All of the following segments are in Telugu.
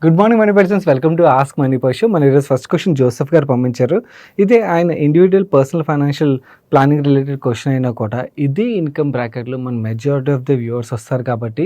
Good morning money persons, welcome to ask money person. మన ఈరోజు ఫస్ట్ క్వశ్చన్ జోసెఫ్ గారు పంపించారు. ఇదే ఆయన individual personal financial planning related question అయినా కూడా ఇదే ఇన్కమ్ బ్రాకెట్లో మన మెజారిటీ ఆఫ్ ద వ్యూవర్స్ వస్తారు. కాబట్టి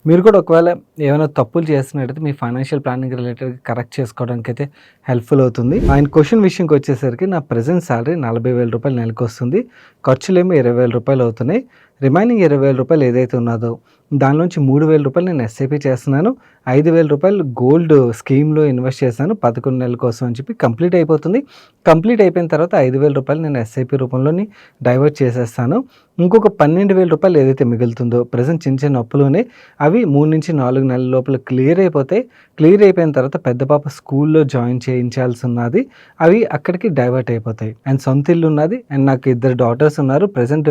మీరు కూడా ఒకవేళ ఏమైనా తప్పులు చేస్తున్నట్టయితే మీ ఫైనాన్షియల్ ప్లానింగ్ రిలేటెడ్ కరెక్ట్ చేసుకోవడానికి అయితే హెల్ప్ఫుల్ అవుతుంది. ఆయన క్వశ్చన్ విషయంకి వచ్చేసరికి నా ప్రెజెంట్ శాలరీ 40,000 రూపాయలు నెలకు వస్తుంది, ఖర్చులేమో 20,000 రూపాయలు అవుతున్నాయి. రిమైనింగ్ 20,000 రూపాయలు ఏదైతే ఉన్నదో దానిలోంచి 3,000 రూపాయలు నేను ఎస్ఐపి చేస్తున్నాను, 5,000 రూపాయలు గోల్డ్ స్కీమ్లో ఇన్వెస్ట్ చేశాను 11 నెలల కోసం అని చెప్పి కంప్లీట్ అయిపోతుంది. కంప్లీట్ అయిపోయిన తర్వాత 5,000 రూపాయలు నేను ఎస్ఐపి రూపంలోని డైవర్ట్ చేసేస్తాను. ఇంకొక 12,000 రూపాయలు ఏదైతే మిగులుతుందో ప్రజెంట్ చిన్న చిన్న అప్పులోనే అవి 3 నుంచి 4 నెలల లోపల క్లియర్ అయిపోతాయి. క్లియర్ అయిపోయిన తర్వాత పెద్ద పాప స్కూల్లో జాయిన్ చేయించాల్సి ఉన్నది, అవి అక్కడికి డైవర్ట్ అయిపోతాయి. అండ్ సొంత ఇల్లు ఉన్నది, అండ్ నాకు 2 డాటర్స్ ఉన్నారు. ప్రజెంట్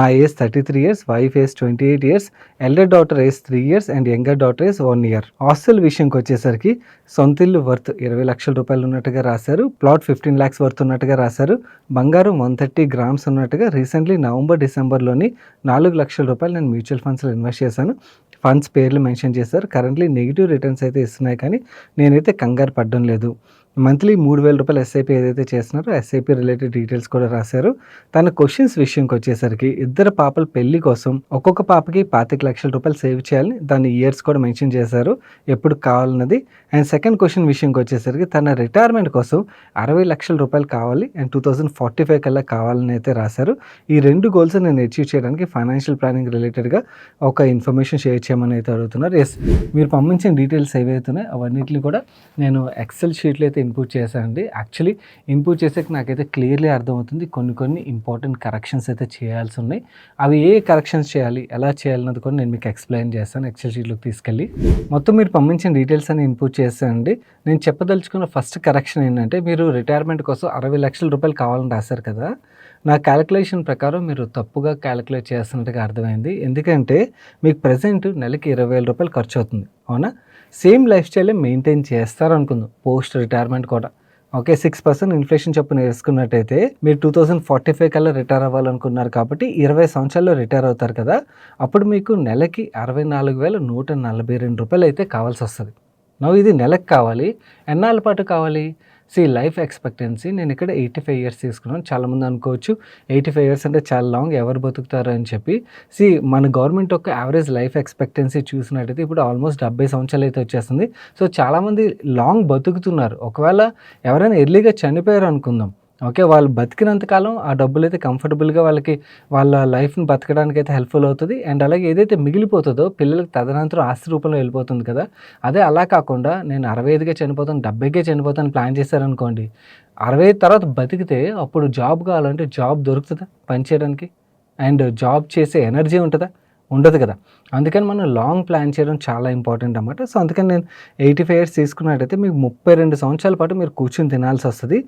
నా age 33 years, wife age 28 years, elder daughter age 3 years and younger daughter age 1 year. Hostel విషయంకి వచ్చేసరికి సొంత ఇల్లు వర్త్ 20 లక్షల రూపాయలు ఉన్నట్టుగా రాశారు, ప్లాట్ 15 lakhs వర్త్ ఉన్నట్టుగా రాశారు, బంగారం 130 grams ఉన్నట్టుగా. రీసెంట్లీ November-December-లోని 4 లక్షల రూపాయలు నేను మ్యూచువల్ ఫండ్స్లో ఇన్వెస్ట్ చేశాను. ఫండ్స్ పేర్లు మెన్షన్ చేశారు. కరెంట్లీ నెగిటివ్ రిటర్న్స్ అయితే ఇస్తున్నాయి, కానీ నేనైతే కంగారు పడడం లేదు. మంత్లీ 3,000 రూపాయలు ఎస్ఐపి ఏదైతే చేస్తున్నారో ఎస్ఐపి రిలేటెడ్ డీటెయిల్స్ కూడా రాశారు. తన క్వశ్చన్స్ విషయంకి వచ్చేసరికి 2 పాపల పెళ్లి కోసం ఒక్కొక్క పాపకి 25 లక్షల రూపాయలు సేవ్ చేయాలని దాని ఇయర్స్ కూడా మెన్షన్ చేశారు, ఎప్పుడు కావాలన్నది. అండ్ సెకండ్ క్వశ్చన్ విషయంకి వచ్చేసరికి తన రిటైర్మెంట్ కోసం 60 లక్షల రూపాయలు కావాలి అండ్ 2045 కల్లా కావాలని అయితే రాశారు. ఈ 2 గోల్స్ నేను అచీవ్ చేయడానికి ఫైనాన్షియల్ ప్లానింగ్ రిలేటెడ్గా ఒక ఇన్ఫర్మేషన్ షేర్ చేయమని అయితే అడుగుతున్నారు. ఎస్, మీరు పంపించిన డీటెయిల్స్ ఏవైతున్నాయి అవన్నిటిని కూడా నేను ఎక్సెల్ షీట్లో అయితే ఇన్పుట్ చేశానండి. యాక్చువల్లీ ఇన్పుట్ చేసాక నాకైతే క్లియర్లీ అర్థమవుతుంది కొన్ని ఇంపార్టెంట్ కరెక్షన్స్ అయితే చేయాల్సి ఉన్నాయి. అవి ఏ కరెక్షన్స్ చేయాలి, ఎలా చేయాలన్నది కూడా నేను మీకు ఎక్స్ప్లెయిన్ చేస్తాను ఎక్సెల్ షీట్లోకి తీసుకెళ్ళి. మొత్తం మీరు పంపించిన డీటెయిల్స్ అని ఇన్పుట్ చేస్తానండి. నేను చెప్పదలుచుకున్న ఫస్ట్ కరెక్షన్ ఏంటంటే, మీరు రిటైర్మెంట్ కోసం 60 లక్షల రూపాయలు కావాలని రాశారు కదా, నా క్యాలిక్యులేషన్ ప్రకారం మీరు తప్పుగా క్యాలిక్యులేట్ చేస్తున్నట్టుగా అర్థమైంది. ఎందుకంటే మీకు ప్రజెంట్ నెలకి 20,000 రూపాయలు ఖర్చు అవుతుంది, అవునా? సేమ్ లైఫ్ స్టైలే మెయింటైన్ చేస్తారు అనుకుందాం పోస్ట్ రిటైర్మెంట్ కూడా. ఓకే, 6% ఇన్ఫ్లేషన్ చొప్పున వేసుకున్నట్టయితే మీరు 2045 కల్లా రిటైర్ అవ్వాలనుకున్నారు కాబట్టి 20 సంవత్సరాల్లో రిటైర్ అవుతారు కదా. అప్పుడు మీకు నెలకి 64,142 రూపాయలు అయితే కావాల్సి వస్తుంది. ఇది నెలకు కావాలి. ఎన్నాళ్ళ పాటు కావాలి? లైఫ్ ఎక్స్పెక్టెన్సీ నేను ఇక్కడ 85 ఇయర్స్ తీసుకున్నాను. చాలామంది అనుకోవచ్చు 85 ఇయర్స్ అంటే చాలా లాంగ్, ఎవరు బతుకుతారు అని చెప్పి. మన గవర్నమెంట్ యొక్క యావరేజ్ లైఫ్ ఎక్స్పెక్టెన్సీ చూసినట్టయితే ఇప్పుడు ఆల్మోస్ట్ 70 సంవత్సరాలు అయితే వచ్చేస్తుంది. చాలామంది లాంగ్ బతుకుతున్నారు. ఒకవేళ ఎవరైనా ఎర్లీగా చనిపోయారు అనుకుందాం, ఓకే, వాళ్ళు బతికినంతకాలం ఆ డబ్బులు అయితే కంఫర్టబుల్గా వాళ్ళకి వాళ్ళ లైఫ్ని బతకడానికి అయితే హెల్ప్ఫుల్ అవుతుంది. అండ్ అలాగే ఏదైతే మిగిలిపోతుందో పిల్లలకి తదనంతరం ఆస్తి రూపంలో వెళ్ళిపోతుంది కదా. అదే అలా కాకుండా నేను 65గా చనిపోతాను, 70కే చనిపోతాను ప్లాన్ చేశారనుకోండి, 65 తర్వాత బతికితే అప్పుడు జాబ్ కావాలంటే జాబ్ దొరుకుతుందా పని చేయడానికి? అండ్ జాబ్ చేసే ఎనర్జీ ఉంటుందా? ఉండదు కదా. అందుకని మనం లాంగ్ ప్లాన్ చేయడం చాలా ఇంపార్టెంట్ అన్నమాట. అందుకని నేను 85 ఇయర్స్ తీసుకున్నట్టయితే మీకు 32 సంవత్సరాల పాటు మీరు కూర్చొని తినాల్సి వస్తుంది.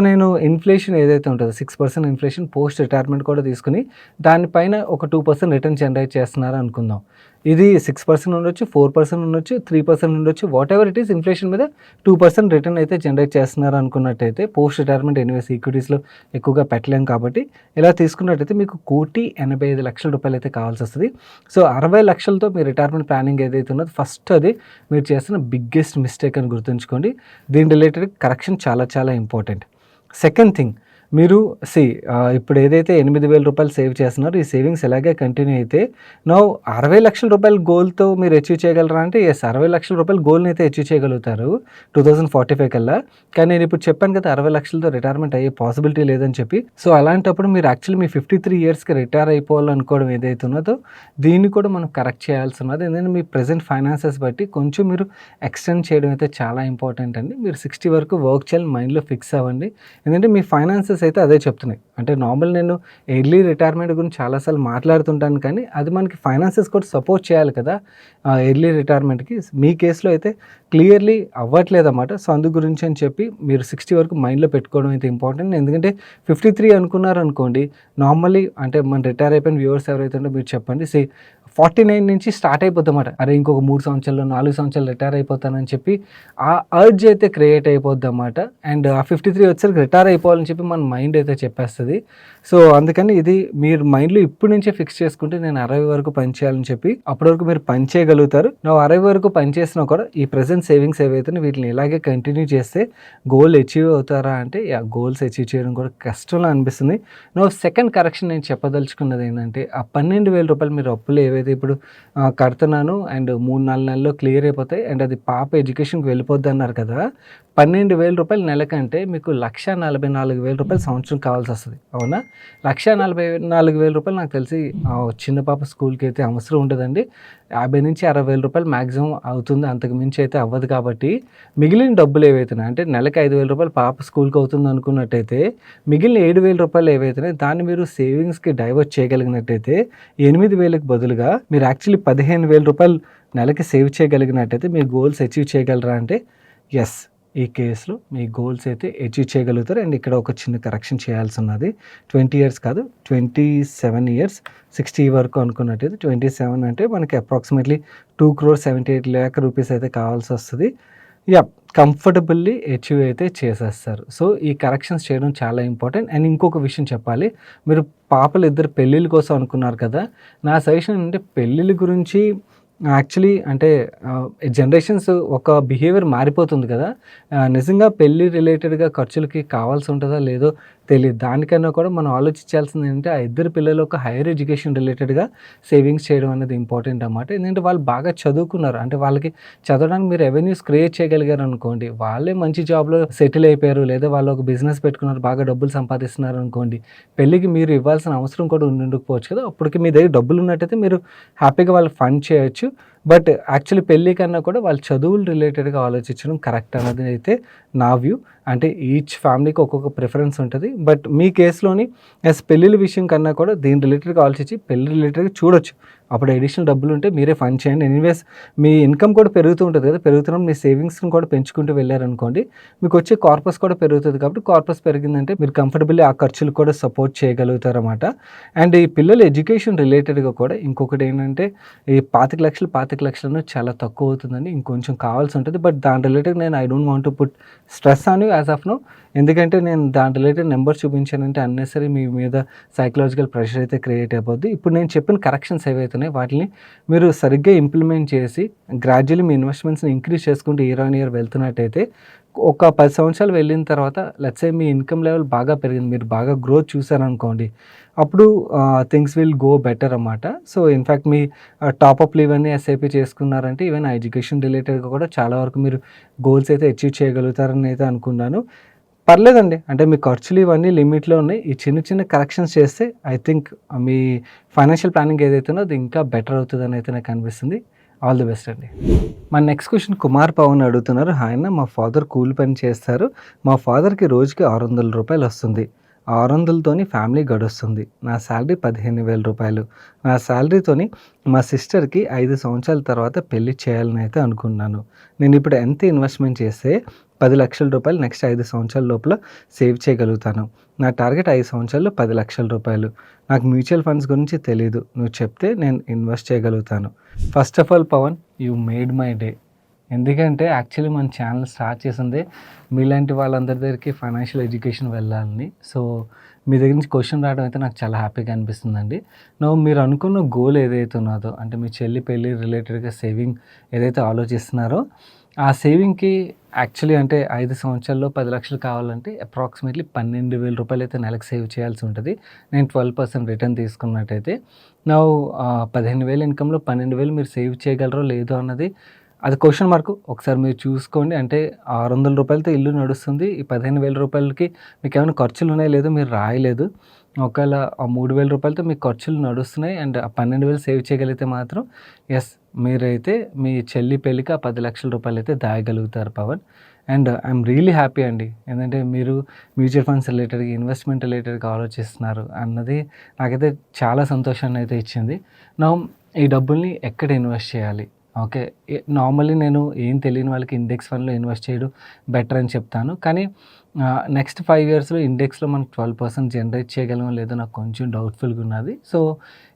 నేను ఇన్ఫ్లేషన్ ఏదైతే ఉంటుందో 6% ఇన్ఫ్లేషన్ పోస్ట్ రిటైర్మెంట్ కూడా తీసుకుని దానిపైన ఒక 2% రిటర్న్ జనరేట్ చేస్తున్నారు అనుకుందాం. ఇది 6% ఉండొచ్చు, 4% ఉండొచ్చు, 3% ఉండొచ్చు, what ever it is, inflation మీద 2% రిటర్న్ అయితే జనరేట్ చేస్తున్నారు అనుకున్నట్టయితే పోస్ట్ రిటైర్మెంట్ ఎనీవేస్ ఈక్విటీస్లో ఎక్కువగా పెట్టలేం కాబట్టి ఇలా తీసుకున్నట్టయితే మీకు 1,85 లక్షల రూపాయలు అయితే కావాల్సి వస్తుంది. 60 లక్షలతో మీ రిటైర్మెంట్ ప్లానింగ్ ఏదైతే ఉన్నదో ఫస్ట్ అది మీరు చేస్తున్న బిగ్గెస్ట్ మిస్టేక్ అని గుర్తుంచుకోండి. దీని రిలేటెడ్ కరెక్షన్ చాలా చాలా ఇంపార్టెంట్. సెకండ్ థింగ్, మీరు ఇప్పుడు ఏదైతే 8,000 రూపాయలు సేవ్ చేస్తున్నారో ఈ సేవింగ్స్ ఎలాగే కంటిన్యూ అయితే 60 లక్షల రూపాయల గోల్తో మీరు అచీవ్ చేయగలరా అంటే 60 లక్షల రూపాయల గోల్ని అయితే అచీవ్ చేయగలుగుతారు 2045 కల్లా. కానీ నేను ఇప్పుడు చెప్పాను కదా 60 లక్షలతో రిటైర్మెంట్ అయ్యే పాసిబిలిటీ లేదని చెప్పి. అలాంటప్పుడు మీరు యాక్చువల్లీ మీ 53 ఇయర్స్కి రిటైర్ అయిపోవాలనుకోవడం ఏదైతే ఉన్నదో దీన్ని కూడా మనం కరెక్ట్ చేయాల్సి ఉన్నది. ఎందుకంటే మీ ప్రజెంట్ ఫైనాన్సెస్ బట్టి కొంచెం మీరు ఎక్స్టెండ్ చేయడం అయితే చాలా ఇంపార్టెంట్ అండి. మీరు 60 వరకు వర్క్ చేయాలని మైండ్లో ఫిక్స్ అవ్వండి. ఎందుకంటే మీ ఫైనాన్సెస్ అయితే అదే చెప్తున్నాయి. అంటే నార్మల్ నేను ఎర్లీ రిటైర్మెంట్ గురించి చాలాసార్లు మాట్లాడుతుంటాను, కానీ అది మనకి ఫైనాన్సెస్ కూడా సపోర్ట్ చేయాలి కదా ఎర్లీ రిటైర్మెంట్కి. మీ కేసులో అయితే క్లియర్లీ అవ్వట్లేదు అన్నమాట. అందు గురించి అని చెప్పి మీరు 60 వరకు మైండ్లో పెట్టుకోవడం అయితే ఇంపార్టెంట్. ఎందుకంటే 53 అనుకున్నారు అనుకోండి, నార్మల్లీ అంటే మన రిటైర్ అయిపోయిన వ్యూవర్స్ ఎవరైతే ఉంటే మీరు చెప్పండి, 49 నుంచి స్టార్ట్ అయిపోద్దన్నమాట. అరే ఇంకొక 3 సంవత్సరాలు, 4 సంవత్సరాలు రిటైర్ అయిపోతానని చెప్పి ఆ అర్జ్ అయితే క్రియేట్ అయిపోద్దన్నమాట. అండ్ ఆ 53 వచ్చేసరికి రిటైర్ అయిపోవాలని చెప్పి మన మైండ్ అయితే చెప్పేస్తది. సో అందుకని ఇది మీరు మైండ్‌లో ఇప్పటి నుంచే ఫిక్స్ చేసుకుంటే నేను 60 వరకు పని చేయాలని చెప్పి అప్పటి వరకు మీరు పని చేయగలుగుతారు. నువ్వు 60 వరకు పని చేసినా కూడా ఈ ప్రెజెంట్ సేవింగ్స్ ఏవైతే వీటిని ఇలాగే కంటిన్యూ చేస్తే గోల్ అచీవ్ అవుతారా అంటే గోల్స్ అచీవ్ చేయడం కూడా కష్టంలా అనిపిస్తుంది. నువ్వు సెకండ్ కరెక్షన్ నేను చెప్పదలుచుకున్నది ఏంటంటే ఆ 12,000 రూపాయలు మీరు అప్పులు ఏవైతే ఇప్పుడు కడుతున్నాను అండ్ 3-4 నెలల్లో క్లియర్ అయిపోతాయి అండ్ అది పాప ఎడ్యుకేషన్కి వెళ్ళిపోద్ది అన్నారు కదా. 12,000 రూపాయలు నెలకంటే మీకు 1,44,000 రూపాయలు సంవత్సరం కావాల్సి వస్తుంది. అవునా? 1,44,000 రూపాయలు నాకు తెలిసి చిన్న పాప స్కూల్కి అయితే అవసరం ఉండదండి. 50,000-60,000 రూపాయలు మ్యాక్సిమం అవుతుంది, అంతకు మించి అయితే అవ్వదు. కాబట్టి మిగిలిన డబ్బులు ఏవైతున్నాయి అంటే నెలకి 5,000 రూపాయలు పాప స్కూల్కి అవుతుంది అనుకున్నట్టయితే మిగిలిన 7,000 రూపాయలు ఏవైతున్నాయి దాన్ని మీరు సేవింగ్స్కి డైవర్ట్ చేయగలిగినట్టయితే 8,000కి బదులుగా మీరు యాక్చువల్లీ 15,000 రూపాయలు నెలకి సేవ్ చేయగలిగినట్టయితే మీ గోల్స్ అచీవ్ చేయగలరా అంటే ఎస్, ఈ కేసులో మీ గోల్స్ అయితే అచీవ్ చేయగలుగుతారు. అండ్ ఇక్కడ ఒక చిన్న కరెక్షన్ చేయాల్సి ఉన్నది. 20 ఇయర్స్ కాదు, 27 ఇయర్స్, 60 వరకు అనుకున్నట్టయితే 27 అంటే మనకి అప్రాక్సిమేట్లీ 2,78,00,000 రూపీస్ అయితే కావాల్సి వస్తుంది. కంఫర్టబుల్లీ అచీవ్ అయితే చేసేస్తారు. సో ఈ కరెక్షన్స్ చేయడం చాలా ఇంపార్టెంట్. అండ్ ఇంకొక విషయం చెప్పాలి, మీరు పాపలు ఇద్దరు పెళ్ళిళ్ళ కోసం అనుకున్నారు కదా. నా సజెషన్ అంటే పెళ్ళిళ్ళ గురించి యాక్చువల్లీ అంటే జనరేషన్స్ ఒక బిహేవియర్ మారిపోతుంది కదా. నిజంగా పెళ్ళి రిలేటెడ్గా ఖర్చులకి కావాల్సి ఉంటుందా లేదో తెలియదు. దానికన్నా కూడా మనం ఆలోచించాల్సింది ఏంటంటే ఆ ఇద్దరు పిల్లలు ఒక హైయర్ ఎడ్యుకేషన్ రిలేటెడ్గా సేవింగ్స్ చేయడం అనేది ఇంపార్టెంట్ అన్నమాట. ఎందుకంటే వాళ్ళు బాగా చదువుకున్నారు అంటే వాళ్ళకి చదవడానికి మీరు రెవెన్యూస్ క్రియేట్ చేయగలిగారు అనుకోండి, వాళ్ళే మంచి జాబ్లో సెటిల్ అయిపోయారు లేదా వాళ్ళు ఒక బిజినెస్ పెట్టుకున్నారు, బాగా డబ్బులు సంపాదిస్తున్నారు అనుకోండి, పెళ్ళికి మీరు ఇవ్వాల్సిన అవసరం కూడా ఉండకపోవచ్చు కదా. అప్పటికి మీ దగ్గర డబ్బులు ఉన్నట్టయితే మీరు హ్యాపీగా వాళ్ళు ఫండ్ చేయొచ్చు. బట్ యాక్చువల్లీ పెళ్ళి కన్నా కూడా వాళ్ళ చదువులు రిలేటెడ్గా ఆలోచించడం కరెక్ట్ అన్నది అయితే నా వ్యూ. అంటే ఈచ్ ఫ్యామిలీకి ఒక్కొక్క ప్రిఫరెన్స్ ఉంటుంది. బట్ మీ కేసులోని పెళ్ళిళ్ళ విషయం కన్నా కూడా దీని రిలేటెడ్గా ఆలోచించి పెళ్ళి రిలేటెడ్గా చూడొచ్చు. అప్పుడు అడిషనల్ డబ్బులు ఉంటే మీరే ఫండ్ చేయండి. ఎనీవేస్ మీ ఇన్కమ్ కూడా పెరుగుతూ ఉంటుంది కదా, పెరుగుతున్న మీ సేవింగ్స్ని కూడా పెంచుకుంటూ వెళ్ళారనుకోండి, మీకు వచ్చే కార్పస్ కూడా పెరుగుతుంది. కాబట్టి కార్పస్ పెరిగిందంటే మీరు కంఫర్టబుల్లీ ఆ ఖర్చులు కూడా సపోర్ట్ చేయగలుగుతారు అన్నమాట. అండ్ ఈ పిల్లల ఎడ్యుకేషన్ రిలేటెడ్గా కూడా ఇంకొకటి ఏంటంటే ఈ 25,00,000 చాలా తక్కువ అవుతుందండి, ఇంకొంచెం కావాల్సి ఉంటుంది. బట్ దాని రిలేటెడ్ నేను I don't want to put stress on you as of now. ఎందుకంటే నేను దాని రిలేటెడ్ నెంబర్ చూపించానంటే అన్నెసరీ మీ మీద సైకలాజికల్ ప్రెషర్ అయితే క్రియేట్ అయిపోద్ది. ఇప్పుడు నేను చెప్పిన కరెక్షన్స్ ఏవైతున్నాయి వాటిని మీరు సరిగ్గా ఇంప్లిమెంట్ చేసి గ్రాడ్యువల్లీ మీ ఇన్వెస్ట్మెంట్స్ని ఇంక్రీజ్ చేసుకుంటూ ఇయర్ ఆన్ ఇయర్ వెళ్తున్నట్టయితే ఒక 10 సంవత్సరాలు వెళ్ళిన తర్వాత let's say me income level బాగా పెరిగింది, మీరు బాగా గ్రోత్ చూసారనుకోండి, అప్పుడు థింగ్స్ విల్ గో బెటర్ అన్నమాట. సో ఇన్ఫ్యాక్ట్ మీ టాప్అప్లు ఇవన్నీ ఎస్ఐపి చేసుకున్నారంటే ఈవెన్ ఎడ్యుకేషన్ రిలేటెడ్గా కూడా చాలా వరకు మీరు గోల్స్ అయితే అచీవ్ చేయగలుగుతారని అయితే అనుకున్నాను. పర్లేదండి, అంటే మీ ఖర్చులు ఇవన్నీ లిమిట్లో ఉన్నాయి. ఈ చిన్న చిన్న కరెక్షన్స్ చేస్తే I think me financial planning ఏదైతుందో అది ఇంకా బెటర్ అవుతుందని అయితే నాకు అనిపిస్తుంది. ఆల్ ది బెస్ట్ అండి. మన నెక్స్ట్ క్వశ్చన్ కుమార్ పవన్ అడుగుతున్నారు. ఆయన మా ఫాదర్ కూలి పని చేస్తారు, మా ఫాదర్కి రోజుకి 600 రూపాయలు వస్తుంది, 600తోని ఫ్యామిలీ గడుస్తుంది. నా శాలరీ 15,000 రూపాయలు. నా శాలరీతోని మా సిస్టర్కి 5 సంవత్సరాల తర్వాత పెళ్లి చేయాలని అయితే అనుకున్నాను. నేను ఇప్పుడు ఎంత ఇన్వెస్ట్మెంట్ చేస్తే 10 లక్షల రూపాయలు నెక్స్ట్ 5 సంవత్సరాల లోపల సేవ్ చేయగలుగుతాను. నా టార్గెట్ 5 సంవత్సరాల్లో 10 లక్షల రూపాయలు. నాకు మ్యూచువల్ ఫండ్స్ గురించి తెలీదు, నువ్వు చెప్తే నేను ఇన్వెస్ట్ చేయగలుగుతాను. First of all Pavan, you made my day. ఎందుకంటే యాక్చువల్లీ మన ఛానల్ స్టార్ట్ చేసిందే మీలాంటి వాళ్ళందరి దగ్గరికి ఫైనాన్షియల్ ఎడ్యుకేషన్ వెళ్ళాలని. సో మీ దగ్గర నుంచి క్వశ్చన్ రావడం అయితే నాకు చాలా హ్యాపీగా అనిపిస్తుందండి. మీరు అనుకున్న గోల్ ఏదైతే ఉన్నదో అంటే మీ చెల్లి పెళ్ళి రిలేటెడ్గా సేవింగ్ ఏదైతే ఆలోచిస్తున్నారో ఆ సేవింగ్కి యాక్చువల్లీ అంటే 5 సంవత్సరాల్లో 10 లక్షలు కావాలంటే అప్రాక్సిమేట్లీ 12,000 రూపాయలు అయితే నెలకు సేవ్ చేయాల్సి ఉంటుంది. నేను 12% రిటర్న్ తీసుకున్నట్టయితే 15,000 ఇన్కంలో 12,000 మీరు సేవ్ చేయగలరో లేదో అన్నది అది క్వశ్చన్ మార్కు. ఒకసారి మీరు చూసుకోండి. అంటే 600 రూపాయలతో ఇల్లు నడుస్తుంది, ఈ 15,000 రూపాయలకి మీకు ఏమైనా ఖర్చులు ఉన్నాయో లేదో మీరు రాయలేదు. ఒకవేళ ఆ 3,000 రూపాయలతో మీకు ఖర్చులు నడుస్తున్నాయి అండ్ ఆ 12,000 సేవ్ చేయగలిగితే మాత్రం ఎస్, మీరైతే మీ చెల్లి పెళ్ళికి ఆ 10 లక్షల రూపాయలు అయితే దాయగలుగుతారు Pavan. And I'm really happy అండి, ఎందుకంటే మీరు మ్యూచువల్ ఫండ్స్ రిలేటెడ్గా ఇన్వెస్ట్మెంట్ రిలేటెడ్గా ఆలోచిస్తున్నారు అన్నది నాకైతే చాలా సంతోషాన్ని అయితే ఇచ్చింది. ఈ డబ్బుల్ని ఎక్కడ ఇన్వెస్ట్ చేయాలి? ఓకే, నార్మల్లీ నేను ఏం తెలియని వాళ్ళకి ఇండెక్స్ ఫండ్లో ఇన్వెస్ట్ చేయడం బెటర్ అని చెప్తాను. కానీ నెక్స్ట్ 5 ఇయర్స్‌లో ఇండెక్స్‌లో మనం 12% జనరేట్ చేయగలమో లేదో నాకు కొంచెం డౌట్‌ఫుల్‌గా ఉన్నది. సో,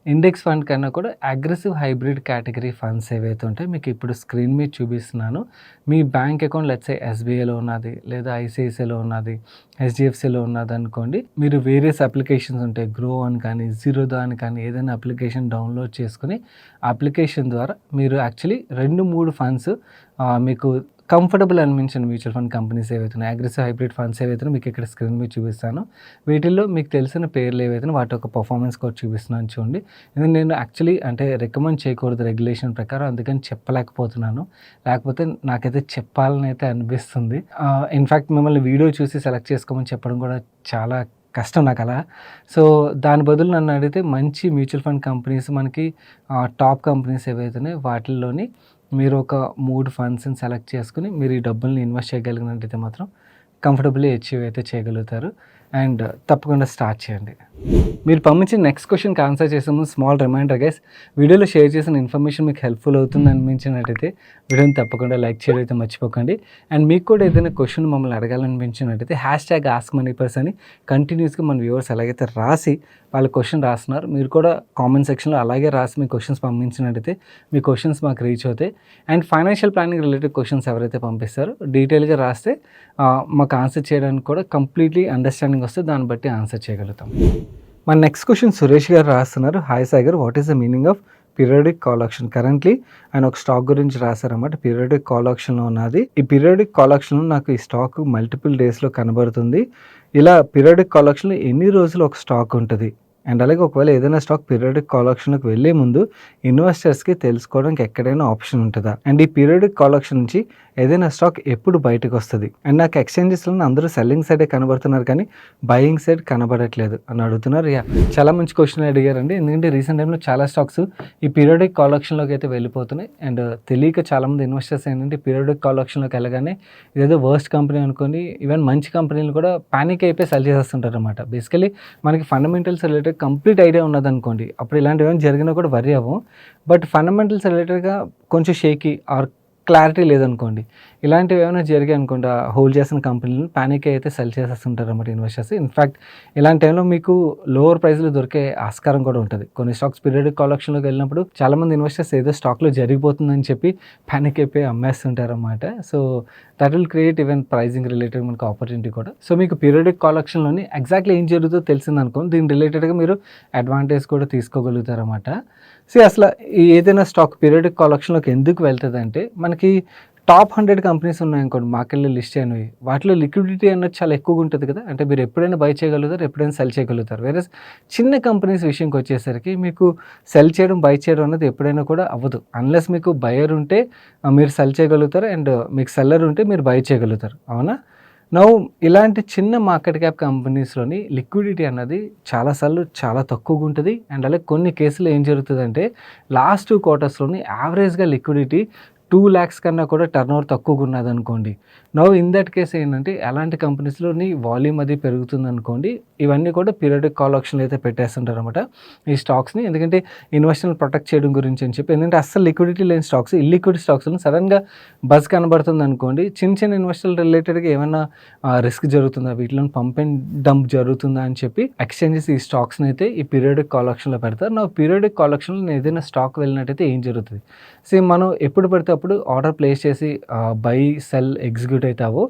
ఇండెక్స్ ఫండ్ కన్నా కూడా అగ్రెసివ్ హైబ్రిడ్ కేటగిరీ ఫండ్స్ ఏవైతే ఉంటాయో మీకు ఇప్పుడు స్క్రీన్ మీద చూపిస్తున్నాను. మీ బ్యాంక్ అకౌంట్ లెట్స్ సే ఎస్‌బీఐలో ఉన్నది, లేదా ఐసీఐసీఐలో ఉన్నది, హెచ్‌డీఎఫ్‌సీలో ఉన్నదనుకోండి. మీరు వేరియస్ అప్లికేషన్స్ ఉంటాయి. గ్రో అని కానీ, జీరోదా అని కానీ ఏదైనా అప్లికేషన్ డౌన్లోడ్ చేసుకొని, అప్లికేషన్ ద్వారా మీరు యాక్చువల్లీ 2, 3 ఫండ్స్ మీకు కంఫర్టబుల్ అనిపించిన మ్యూచువల్ ఫండ్ కంపెనీస్ ఏవైతే ఉన్నాయో, అగ్రెసివ్ హైబ్రిడ్ ఫండ్స్ ఏవైతే మీకు ఇక్కడ స్క్రీన్ మీద చూపిస్తాను. వీటిల్లో మీకు తెలిసిన పేర్లు ఏవైతే వాటి యొక్క పర్ఫార్మెన్స్ కూడా చూపిస్తున్నాను చూడండి. ఎందుకంటే నేను యాక్చువల్లీ అంటే రికమెండ్ చేయకూడదు రెగ్యులేషన్ ప్రకారం, అందుకని చెప్పలేకపోతున్నాను. లేకపోతే నాకైతే చెప్పాలని అయితే అనిపిస్తుంది. ఇన్ఫ్యాక్ట్ మిమ్మల్ని వీడియో చూసి సెలెక్ట్ చేసుకోమని చెప్పడం కూడా చాలా కష్టం నాకు అలా. సో, దాని బదులు నన్ను అడిగితే మంచి మ్యూచువల్ ఫండ్ కంపెనీస్ మనకి టాప్ కంపెనీస్ ఏవైతే ఉన్నాయో వాటిల్లోని మీరు ఒక 3 ఫండ్స్‌ని సెలెక్ట్ చేసుకొని మీరు ఈ డబ్బుల్ని ఇన్వెస్ట్ చేయగలిగినట్టయితే మాత్రం కంఫర్టబుల్లీ అచీవ్ అయితే చేయగలుగుతారు. అండ్ తప్పకుండా స్టార్ట్ చేయండి. మీరు పంపించిన నెక్స్ట్ క్వశ్చన్కి ఆన్సర్ చేసే ముందు స్మాల్ రిమైండర్ గైస్, వీడియోలో షేర్ చేసిన ఇన్ఫర్మేషన్ మీకు హెల్ప్ఫుల్ అవుతుంది అనిపించినట్టయితే వీడియోని తప్పకుండా లైక్ చేయడం అయితే మర్చిపోకండి. అండ్ మీకు కూడా ఏదైనా క్వశ్చన్ మమ్మల్ని అడగాలనిపించినట్టయితే #AskMoneyPers అని కంటిన్యూస్గా మన వ్యూవర్స్ ఎలాగైతే రాసి వాళ్ళ క్వశ్చన్ రాస్తున్నారు, మీరు కూడా కామెంట్ సెక్షన్లో అలాగే రాసి మీ క్వశ్చన్స్ పంపించినట్టయితే మీ క్వశ్చన్స్ మాకు రీచ్ అవుతాయి. And financial planning related questions ఎవరైతే పంపిస్తారో డీటెయిల్గా రాస్తే మాకు ఆన్సర్ చేయడానికి కూడా కంప్లీట్లీ అండర్స్టాండింగ్ వస్తే దాన్ని బట్టి ఆన్సర్ చేయగలుగుతాం. మన నెక్స్ట్ క్వశ్చన్ సురేష్ గారు రాస్తున్నారు. Hi Sagar, what is the meaning of periodic call option? Currently ఆయన ఒక స్టాక్ గురించి రాశారన్నమాట. పీరియాడిక్ కాల్ ఆప్షన్లో ఉన్నది. ఈ పీరియాడిక్ కాల్ ఆప్షన్లో నాకు ఈ స్టాక్ మల్టిపుల్ డేస్లో కనబడుతుంది. ఇలా పీరియాడిక్ కాల్ ఆప్షన్లో ఎన్ని రోజులు ఒక స్టాక్ ఉంటుంది? అండ్ అలాగే ఒకవేళ ఏదైనా స్టాక్ పీరియాడిక్ కాల్ ఆప్షన్కి వెళ్ళే ముందు ఇన్వెస్టర్స్కి తెలుసుకోవడానికి ఎక్కడైనా ఆప్షన్ ఉంటుందా? అండ్ ఈ పీరియాడిక్ కాల్ ఆప్షన్ నుంచి ఏదైనా స్టాక్ ఎప్పుడు బయటకు వస్తుంది? అండ్ నాకు ఎక్స్చేంజెస్లో అందరూ సెల్లింగ్ సైడే కనబడుతున్నారు కానీ బయింగ్ సైడ్ కనబడట్లేదు అని అడుగుతున్నారు. చాలా మంచి క్వశ్చన్ అడిగారండి. ఎందుకంటే రీసెంట్ టైంలో చాలా స్టాక్స్ ఈ పీరియాడిక్ కాల్ ఆప్షన్లోకి అయితే వెళ్ళిపోతున్నాయి. అండ్ తెలియక చాలామంది ఇన్వెస్టర్స్ ఏంటంటే పీరియాడిక్ కాల్ ఆప్షన్లోకి వెళ్ళగానే ఇదేదో వర్స్ట్ కంపెనీ అనుకొని ఈవెన్ మంచి కంపెనీలు కూడా పానిక్ అయిపోయి సెల్ చేసేస్తుంటారు అనమాట. బేసికలీ మనకి ఫండమెంటల్స్ రిలేటెడ్ కంప్లీట్ ఐడియా ఉన్నదనుకోండి, అప్పుడు ఇలాంటివి ఏమైనా జరిగినా కూడా వరీ అవ్వం. బట్ ఫండమెంటల్స్ రిలేటెడ్గా కొంచెం షేకీ ఆర్ క్లారిటీ లేదనుకోండి, ఇలాంటివి ఏమైనా జరిగాయి అనుకోండి, హోల్డ్ చేసిన కంపెనీలను పానిక్ అయితే సెల్ చేసేస్తుంటారు అన్నమాట ఇన్వెస్టర్స్. ఇన్ఫ్యాక్ట్ ఇలాంటి టైంలో మీకు లోవర్ ప్రైస్లో దొరికే ఆస్కారం కూడా ఉంటుంది. కొన్ని స్టాక్స్ పీరియాడిక్ కాల్ ఆప్షన్లోకి వెళ్ళినప్పుడు చాలామంది ఇన్వెస్టర్స్ ఏదో స్టాక్లో జరిగిపోతుందని చెప్పి పానిక్ అయిపోయి అమ్మేస్తుంటారు అన్నమాట. So that will create even pricing related మనకు ఆపర్చునిటీ కూడా. సో మీకు పీరియాడిక్ కాల్ ఆప్షన్లోని ఎగ్జాక్ట్లీ ఏం జరుగుతుందో తెలిసిందనుకోండి, దీని రిలేటెడ్గా మీరు అడ్వాంటేజ్ కూడా తీసుకోగలుగుతారు అన్నమాట. సో అసలు ఏదైనా స్టాక్ పీరియాడిక్ కాల్ ఆప్షన్లోకి ఎందుకు వెళ్తుంది అంటే, మనకి టాప్ 100 కంపెనీస్ ఉన్నాయనుకోండి మార్కెట్లో లిస్ట్ అయినవి, వాటిలో లిక్విడిటీ అనేది చాలా ఎక్కువగా ఉంటుంది కదా. అంటే మీరు ఎప్పుడైనా బై చేయగలుగుతారు, ఎప్పుడైనా సెల్ చేయగలుగుతారు. వేరే చిన్న కంపెనీస్ విషయంకి వచ్చేసరికి మీకు సెల్ చేయడం, బై చేయడం అనేది ఎప్పుడైనా కూడా అవ్వదు. అన్లెస్ మీకు బయర్ ఉంటే మీరు సెల్ చేయగలుగుతారు, అండ్ మీకు సెల్లర్ ఉంటే మీరు బై చేయగలుగుతారు. అవునా? ఇలాంటి చిన్న మార్కెట్ క్యాప్ కంపెనీస్లోని లిక్విడిటీ అన్నది చాలాసార్లు చాలా తక్కువగా ఉంటుంది. అండ్ అలాగే కొన్ని కేసులు ఏం జరుగుతుందంటే లాస్ట్ 2 క్వార్టర్స్లోని యావరేజ్గా లిక్విడిటీ 2 lakhs కన్నా కూడా టర్నోవర్ తక్కువగా ఉన్నదనుకోండి. ఇన్ దట్ కేసు ఏంటంటే అలాంటి కంపెనీస్లోని వాల్యూమ్ అది పెరుగుతుంది అనుకోండి, ఇవన్నీ కూడా పీరియాడిక్ కాల్ ఆప్షన్లు అయితే పెట్టేస్తుంటారు అనమాట ఈ స్టాక్స్ని. ఎందుకంటే ఇన్వెస్టర్ని ప్రొటెక్ట్ చేయడం గురించి అని చెప్పి. ఎందుకంటే అస్సలు లిక్విడిటీ లేని స్టాక్స్, ఇల్లిక్విడ్ స్టాక్స్లో సడన్గా బజ్ కనబడుతుంది అనుకోండి, చిన్న ఇన్వెస్టర్ల రిలేటెడ్గా ఏమైనా రిస్క్ జరుగుతుందా, వీటిలో పంప్ అండ్ డంప్ జరుగుతుందా అని చెప్పి ఎక్స్చేంజెస్ ఈ స్టాక్స్ని అయితే ఈ పీరియాడిక్ కాల్ ఆప్షన్లో పెడతారు. పీరియాడిక్ కాల్ ఆప్షన్లో నేను ఏదైనా స్టాక్ వెళ్ళినట్టయితే ఏం జరుగుతుంది? సేమ్ మనం ఎప్పుడు పడితే అప్పుడు ఆర్డర్ ప్లేస్ చేసి బై సెల్ ఎగ్జిక్యూట్ అవుతావో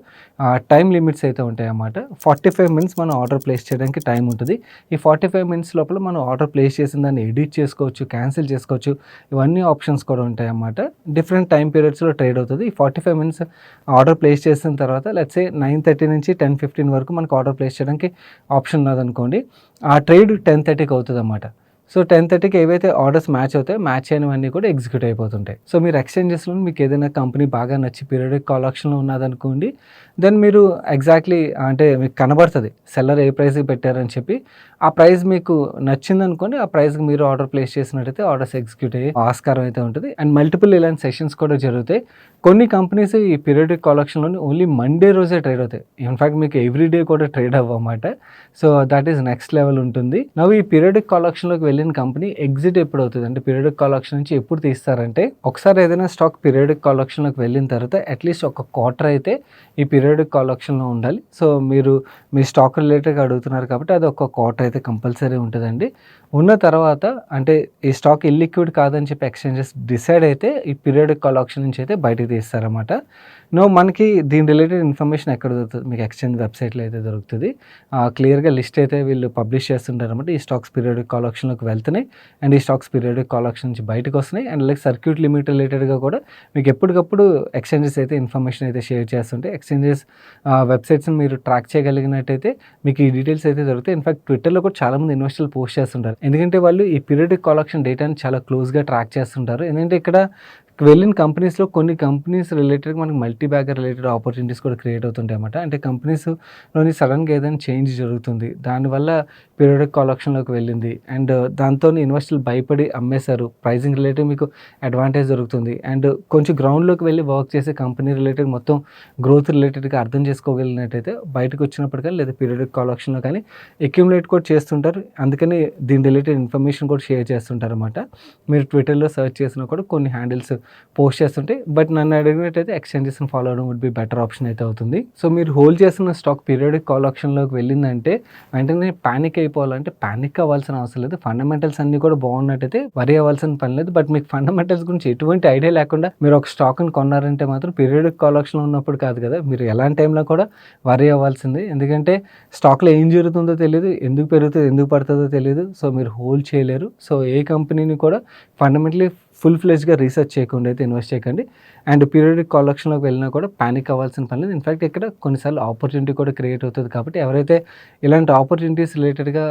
టైం లిమిట్స్ అయితే ఉంటాయి అన్నమాట. 45 minutes మనం ఆర్డర్ ప్లేస్ చేయడానికి టైం ఉంటుంది. ఈ 45 minutes లోపల మనం ఆర్డర్ ప్లేస్ చేసిన దాన్ని ఎడిట్ చేసుకోవచ్చు, క్యాన్సిల్ చేసుకోవచ్చు, ఇవన్నీ ఆప్షన్స్ కూడా ఉంటాయి అన్నమాట. డిఫరెంట్ టైం పీరియడ్స్లో ట్రేడ్ అవుతుంది. ఈ 45 minutes ఆర్డర్ ప్లేస్ చేసిన తర్వాత లెట్స్ సే 9:30 నుంచి 10:15 వరకు మనకు ఆర్డర్ ప్లేస్ చేయడానికి ఆప్షన్ ఉన్నదనుకోండి, ఆ ట్రేడ్ 10:30కి అవుతుంది అన్నమాట. సో 10:30కి ఏవైతే ఆర్డర్స్ మ్యాచ్ అవుతాయో, మ్యాచ్ అయినవన్నీ కూడా ఎగ్జిక్యూట్ అయిపోతుంటాయి. సో మీరు ఎక్స్చేంజెస్లో మీకు ఏదైనా కంపెనీ బాగా నచ్చి పీరియాడిక్ కాల్ ఆప్షన్లో ఉన్నదనుకోండి, దెన్ మీరు ఎగ్జాక్ట్లీ అంటే మీకు కనబడుతుంది సెల్లర్ ఏ ప్రైస్కి పెట్టారని చెప్పి. ఆ ప్రైస్ మీకు నచ్చిందనుకోండి, ఆ ప్రైస్కి మీరు ఆర్డర్ ప్లేస్ చేసినట్టయితే ఆర్డర్స్ ఎగ్జిక్యూట్ అయ్యే ఆస్కారం అయితే ఉంటుంది. అండ్ మల్టిపుల్ ఇలాంటి సెషన్స్ కూడా జరుగుతాయి. కొన్ని కంపెనీస్ ఈ పీరియాడిక్ కాల్ ఆప్షన్లోని ఓన్లీ మండే రోజే ట్రేడ్ అవుతాయి. ఇన్ఫ్యాక్ట్ మీకు ఎవ్రీ డే కూడా ట్రేడ్ అవ్వమాట. So that is next level ఉంటుంది. ఈ పీరియాడిక్ కాల్ ఆప్షన్లోకి వెళ్ళిన వెళ్ళిన కంపెనీ ఎగ్జిట్ ఎప్పుడు అవుతుంది అంటే పీరియడిక్ కాల్ ఆప్షన్ నుంచి ఎప్పుడు తీస్తారంటే, ఒకసారి ఏదైనా స్టాక్ పీరియడిక్ కాల్ ఆప్షన్లోకి వెళ్ళిన తర్వాత అట్లీస్ట్ ఒక క్వార్టర్ అయితే ఈ పీరియడిక్ కాల్ ఆప్షన్లో ఉండాలి. సో మీరు మీ స్టాక్ రిలేటెడ్గా అడుగుతున్నారు కాబట్టి అది ఒక క్వార్టర్ అయితే కంపల్సరీ ఉంటుందండి. ఉన్న తర్వాత అంటే ఈ స్టాక్ ఇల్లిక్విడ్ కాదని చెప్పి ఎక్స్చేంజెస్ డిసైడ్ అయితే ఈ పీరియడిక్ కాల్ ఆప్షన్ నుంచి అయితే బయటకు తీస్తారన్నమాట. మనకి దీని రిలేటెడ్ ఇన్ఫర్మేషన్ ఎక్కడ దొరుకుతుంది, మీకు ఎక్స్చేంజ్ వెబ్సైట్లో అయితే దొరుకుతుంది. క్లియర్గా లిస్ట్ అయితే వీళ్ళు పబ్లిష్ చేస్తుంటారు అనమాట. ఈ స్టాక్స్ పీరియడిక్ కాల్ ఆప్షన్లోకి వెళ్తున్నాయి అండ్ ఈ స్టాక్స్ పీరియడిక్ కాల్ ఆప్షన్ నుంచి బయటకు వస్తున్నాయి. అండ్ లైక్ సర్క్యూట్ లిమిట్ రిలేటెడ్గా కూడా మీకు ఎప్పటికప్పుడు ఎక్స్చేంజెస్ అయితే ఇన్ఫర్మేషన్ అయితే షేర్ చేస్తుంటాయి. ఎక్స్చేంజెస్ వెబ్సైట్స్ని మీరు ట్రాక్ చేయగలిగినట్టయితే మీకు ఈ డీటెయిల్స్ అయితే దొరుకుతాయి. ఇన్ఫాక్ట్ ట్విట్టర్లో కూడా చాలామంది ఇన్వెస్టర్లు పోస్ట్ చేస్తుంటారు, ఎందుకంటే వాళ్ళు ఈ పీరియడిక్ కాల్ ఆప్షన్ డేటాని చాలా క్లోజ్గా ట్రాక్ చేస్తుంటారు. ఎందుకంటే ఇక్కడ వెళ్ళిన కంపెనీస్లో కొన్ని కంపెనీస్ రిలేటెడ్ మనకి మల్టీ బ్యాగర్ రిలేటెడ్ ఆపర్చునిటీస్ కూడా క్రియేట్ అవుతుంటాయి అన్నమాట. అంటే కంపెనీస్లోని సడన్గా ఏదైనా చేంజ్ జరుగుతుంది, దానివల్ల పీరియడిక్ కాల్ ఆప్షన్లోకి వెళ్ళింది అండ్ దాంతో ఇన్వెస్టర్లు భయపడి అమ్మేశారు. ప్రైజింగ్ రిలేటెడ్ మీకు అడ్వాంటేజ్ దొరుకుతుంది అండ్ కొంచెం గ్రౌండ్లోకి వెళ్ళి వర్క్ చేసే కంపెనీ రిలేటెడ్ మొత్తం గ్రోత్ రిలేటెడ్గా అర్థం చేసుకోగలిగినట్టయితే బయటకు వచ్చినప్పుడు కానీ లేదా పీరియడిక్ కాల్ ఆప్షన్లో కానీ అక్యుములేట్ కూడా చేస్తుంటారు. అందుకని దీని రిలేటెడ్ ఇన్ఫర్మేషన్ కూడా షేర్ చేస్తుంటారు అన్నమాట. మీరు ట్విట్టర్లో సెర్చ్ చేసినా కూడా కొన్ని హ్యాండిల్స్ పోస్ట్ చేస్తుంటే, బట్ నన్ను అడిగినట్టయితే ఎక్స్చేంజెస్ని ఫాలో అవడం వుడ్ బి బెటర్ ఆప్షన్ అయితే అవుతుంది. సో మీరు హోల్డ్ చేసిన స్టాక్ పీరియడిక్ కాల్ ఆప్షన్లోకి వెళ్ళిందంటే వెంటనే ప్యానిక్ అయిపోవాలంటే ప్యానిక్ అవ్వాల్సిన అవసరం లేదు. ఫండమెంటల్స్ అన్నీ కూడా బాగున్నట్టయితే వరి అవ్వాల్సిన పని లేదు. బట్ మీకు ఫండమెంటల్స్ గురించి ఎటువంటి ఐడియా లేకుండా మీరు ఒక స్టాక్ని కొన్నారంటే మాత్రం పీరియడిక్ కాల్ ఆప్షన్లో ఉన్నప్పుడు కాదు కదా, మీరు ఎలాంటి టైంలో కూడా వరి అవ్వాల్సింది. ఎందుకంటే స్టాక్లో ఏం జరుగుతుందో తెలియదు, ఎందుకు పెరుగుతుందో ఎందుకు పడుతుందో తెలియదు. సో మీరు హోల్డ్ చేయలేరు. సో ఏ కంపెనీని కూడా ఫండమెంటలీ ఫుల్ ఫ్లెజ్గా రీసెర్చ్ చేయకుండా అయితే ఇన్వెస్ట్ చేయకండి. అండ్ పీరియడిక్ కాల్ ఆప్షన్లోకి వెళ్ళినా కూడా ప్యానిక్ అవ్వాల్సిన పని లేదు. ఇన్ఫాక్ట్ ఇక్కడ కొన్నిసార్లు ఆపర్చునిటీ కూడా క్రియేట్ అవుతుంది. కాబట్టి ఎవరైతే ఇలాంటి ఆపర్చునిటీస్ రిలేటెడ్గా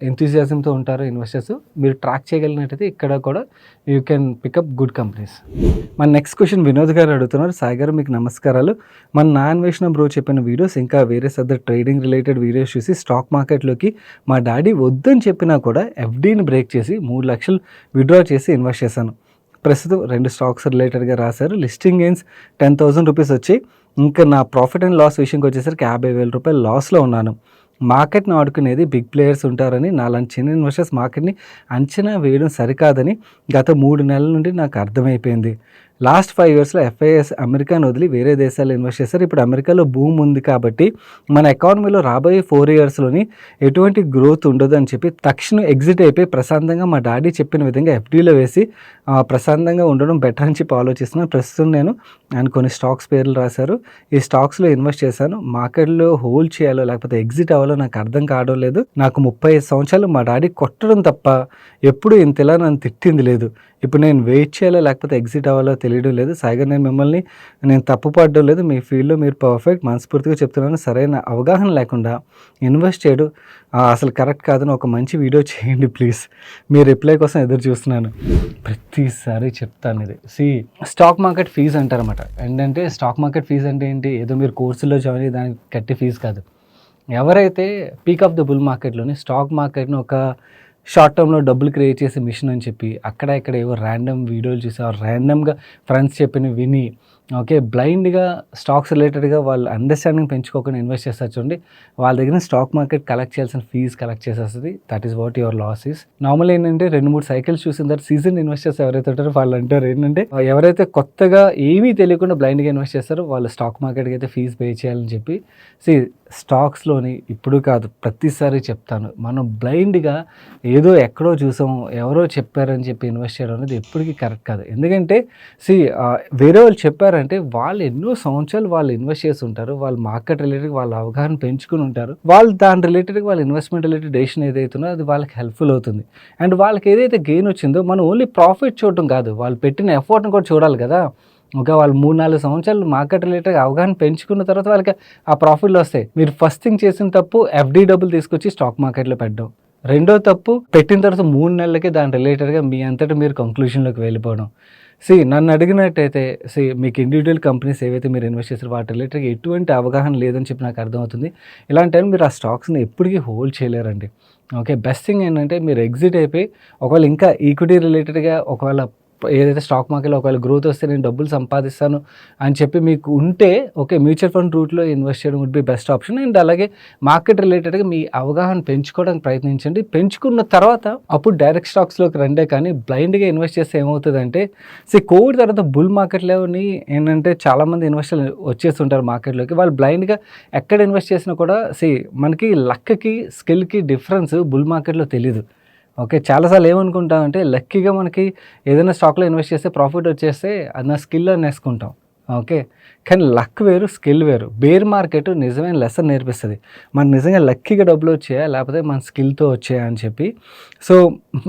ఎంతూజియాజంతో ఉంటారో ఇన్వెస్టర్స్, మీరు ట్రాక్ చేయగలిగినట్టయితే ఇక్కడ కూడా you can pick up good companies. మన నెక్స్ట్ క్వశ్చన్ వినోద్ గారు అడుగుతున్నారు. సాయి గారు మీకు నమస్కారాలు. మన నా అన్వేషణ బ్రో చెప్పిన వీడియోస్ ఇంకా వేరే సదర్ ట్రేడింగ్ రిలేటెడ్ వీడియోస్ చూసి స్టాక్ మార్కెట్లోకి మా డాడీ వద్దని చెప్పినా కూడా ఎఫ్డీని బ్రేక్ చేసి 3 లక్షలు విత్డ్రా చేసి ఇన్వెస్ట్ చేశాను. ప్రస్తుతం 2 స్టాక్స్ రిలేటెడ్గా రాశారు. లిస్టింగ్ గెయిన్స్ 10,000 రూపీస్ వచ్చి ఇంకా నా ప్రాఫిట్ అండ్ లాస్ విషయంకి వచ్చేసరికి 50,000 రూపాయలు లాస్లో ఉన్నాను. మార్కెట్ని ఆడుకునేది బిగ్ ప్లేయర్స్ ఉంటారని, నాలాంటి చిన్న ఇన్వెస్టర్స్ మార్కెట్ని అంచనా వేయడం సరికాదని గత 3 నెలల నుండి నాకు అర్థమైపోయింది. లాస్ట్ 5 ఇయర్స్లో ఎఫ్ఐఎస్ అమెరికాను వదిలి వేరే దేశాల్లో ఇన్వెస్ట్ చేశారు. ఇప్పుడు అమెరికాలో బూమ్ ఉంది కాబట్టి మన ఎకానమీలో రాబోయే 4 ఇయర్స్లోని ఎటువంటి గ్రోత్ ఉండదు అని చెప్పి తక్షణం ఎగ్జిట్ అయిపోయి ప్రశాంతంగా మా డాడీ చెప్పిన విధంగా ఎఫ్డీలో వేసి ప్రశాంతంగా ఉండడం బెటర్ అని చెప్పి ఆలోచిస్తున్నాను. ప్రస్తుతం నేను ఆయన కొన్ని స్టాక్స్ పేర్లు రాశారు. ఈ స్టాక్స్లో ఇన్వెస్ట్ చేశాను. మార్కెట్లో హోల్డ్ చేయాలో లేకపోతే ఎగ్జిట్ అవ్వాలో నాకు అర్థం కావడం లేదు. నాకు 35 సంవత్సరాలు మా డాడీ కొట్టడం తప్ప ఎప్పుడు ఇంతలా నన్ను తిట్టింది లేదు. ఇప్పుడు నేను వెయిట్ చేయాలో లేకపోతే ఎగ్జిట్ అవ్వాలో తెలియడం లేదు. సాయిగా నేను తప్పు పడడం లేదు. మీ ఫీల్డ్లో మీరు పర్ఫెక్ట్, మనస్ఫూర్తిగా చెప్తున్నాను. సరైన అవగాహన లేకుండా ఇన్వెస్ట్ చేయడం అసలు కరెక్ట్ కాదని ఒక మంచి వీడియో చేయండి ప్లీజ్. మీ రిప్లై కోసం ఎదురు చూస్తున్నాను. ప్రతిసారి చెప్తాను ఇది. స్టాక్ మార్కెట్ ఫీజు అంటారన్నమాట. ఏంటంటే స్టాక్ మార్కెట్ ఫీజు అంటే ఏంటి, ఏదో మీరు కోర్సులో జాయిన్ అయ్యి దానికి కట్టి ఫీజు కాదు. ఎవరైతే పీక్ ఆఫ్ ద బుల్ మార్కెట్లోని స్టాక్ మార్కెట్ని ఒక షార్ట్ టర్మ్లో డబ్బులు క్రియేట్ చేసే మిషన్ అని చెప్పి అక్కడ ఇక్కడ ఏవో ర్యాండమ్ వీడియోలు చూసి ర్యాండమ్గా ఫ్రెండ్స్ చెప్పిన విని బ్లైండ్గా స్టాక్స్ రిలేటెడ్గా వాళ్ళు అండర్స్టాండింగ్ పెంచుకోకుండా ఇన్వెస్ట్ చేస్తారు చూడండి, వాళ్ళ దగ్గర స్టాక్ మార్కెట్ కలెక్ట్ చేయాల్సిన ఫీజు కలెక్ట్ చేసేస్తుంది. That is what your loss is. Normal ఏంటంటే 2-3 సైకిల్స్ చూసిన తర్వాత సీజన్ ఇన్వెస్టర్స్ ఎవరైతే ఉంటారో వాళ్ళు అంటారు ఏంటంటే ఎవరైతే కొత్తగా ఏమీ తెలియకుండా బ్లైండ్గా ఇన్వెస్ట్ చేస్తారో వాళ్ళు స్టాక్ మార్కెట్కి అయితే ఫీజు పే చేయాలని చెప్పి. స్టాక్స్లోని ఇప్పుడు కాదు ప్రతిసారి చెప్తాను, మనం బ్లైండ్గా ఏదో ఎక్కడో చూసాం ఎవరో చెప్పారని చెప్పి ఇన్వెస్ట్ చేయడం అనేది ఎప్పటికీ కరెక్ట్ కాదు. ఎందుకంటే వేరే వాళ్ళు చెప్పారంటే వాళ్ళు ఎన్నో సంవత్సరాలు వాళ్ళు ఇన్వెస్ట్ చేసి ఉంటారు, వాళ్ళు మార్కెట్ రిలేటెడ్ వాళ్ళ అవగాహన పెంచుకుని ఉంటారు, వాళ్ళు దాని రిలేటెడ్గా వాళ్ళ ఇన్వెస్ట్మెంట్ రిలేటెడ్ డెసిషన్ ఏదైతుందో అది వాళ్ళకి హెల్ప్ఫుల్ అవుతుంది. అండ్ వాళ్ళకి ఏదైతే గెయిన్ వచ్చిందో మనం ఓన్లీ ప్రాఫిట్ చూడటం కాదు, వాళ్ళు పెట్టిన ఎఫర్ట్ని కూడా చూడాలి కదా. వాళ్ళు 3-4 సంవత్సరాలు మార్కెట్ రిలేటెడ్ అవగాహన పెంచుకున్న తర్వాత వాళ్ళకి ఆ ప్రాఫిట్లు వస్తాయి. మీరు ఫస్ట్ థింగ్ చేసిన తప్పు ఎఫ్డీ డబ్బులు తీసుకొచ్చి స్టాక్ మార్కెట్లో పెట్టడం. రెండో తప్పు పెట్టిన తర్వాత 3 నెలలకే దాని రిలేటెడ్గా మీ అంతటా మీరు కంక్లూషన్లోకి వెళ్ళిపోవడం. నన్ను అడిగినట్టయితే మీకు ఇండివిజువల్ కంపెనీస్ ఏవైతే మీరు ఇన్వెస్ట్ చేస్తారో వాటి రిలేటెడ్గా ఎటువంటి అవగాహన లేదని చెప్పి నాకు అర్థమవుతుంది. ఇలాంటి టైం మీరు ఆ స్టాక్స్ని ఎప్పటికీ హోల్డ్ చేయలేరండి. బెస్ట్ థింగ్ ఏంటంటే మీరు ఎగ్జిట్ అయిపోయి ఒకవేళ ఇంకా ఈక్విటీ రిలేటెడ్గా ఒకవేళ ఏదైతే స్టాక్ మార్కెట్‌లో ఒకవేళ గ్రోత్ వస్తే నేను డబ్బులు సంపాదిస్తాను అని చెప్పి మీకు ఉంటే ఓకే, మ్యూచువల్ ఫండ్ రూట్‌లో ఇన్వెస్ట్ చేయడం would be best option. And అలాగే మార్కెట్ రిలేటెడ్‌గా మీ అవగాహన పెంచుకోవడానికి ప్రయత్నించండి. పెంచుకున్న తర్వాత అప్పుడు డైరెక్ట్ స్టాక్స్‌లోకి రండే కానీ బ్లైండ్‌గా ఇన్వెస్ట్ చేస్తే ఏమవుతదంటే కోవిడ్ తర్వాత బుల్ మార్కెట్‌లోని ఏంటంటే చాలామంది ఇన్వెస్టర్లు వచ్చేస్తుంటారు మార్కెట్‌లోకి. వాళ్ళు బ్లైండ్‌గా ఎక్కడ ఇన్వెస్ట్ చేసినా కూడా మనకి లక్‌కి, స్కిల్‌కి డిఫరెన్స్ బుల్ మార్కెట్‌లో తెలీదు. ఓకే. చాలా సార్లు ఏమనుకుంటామంటే లక్కీగా మనకి ఏదైనా స్టాక్‌లో ఇన్వెస్ట్ చేస్తే ప్రాఫిట్ వచ్చేస్తే అది నా స్కిల్ అనేసుకుంటాం. ఓకే. కానీ లక్ వేరు, స్కిల్ వేరు. బేర్ మార్కెట్ నిజమైన లెసన్ నేర్పిస్తది. మనకు నిజంగా లక్కీగా డబ్బులు వచ్చాయా? లేకపోతే మన స్కిల్‌తో వచ్చాయా అని చెప్పి. సో,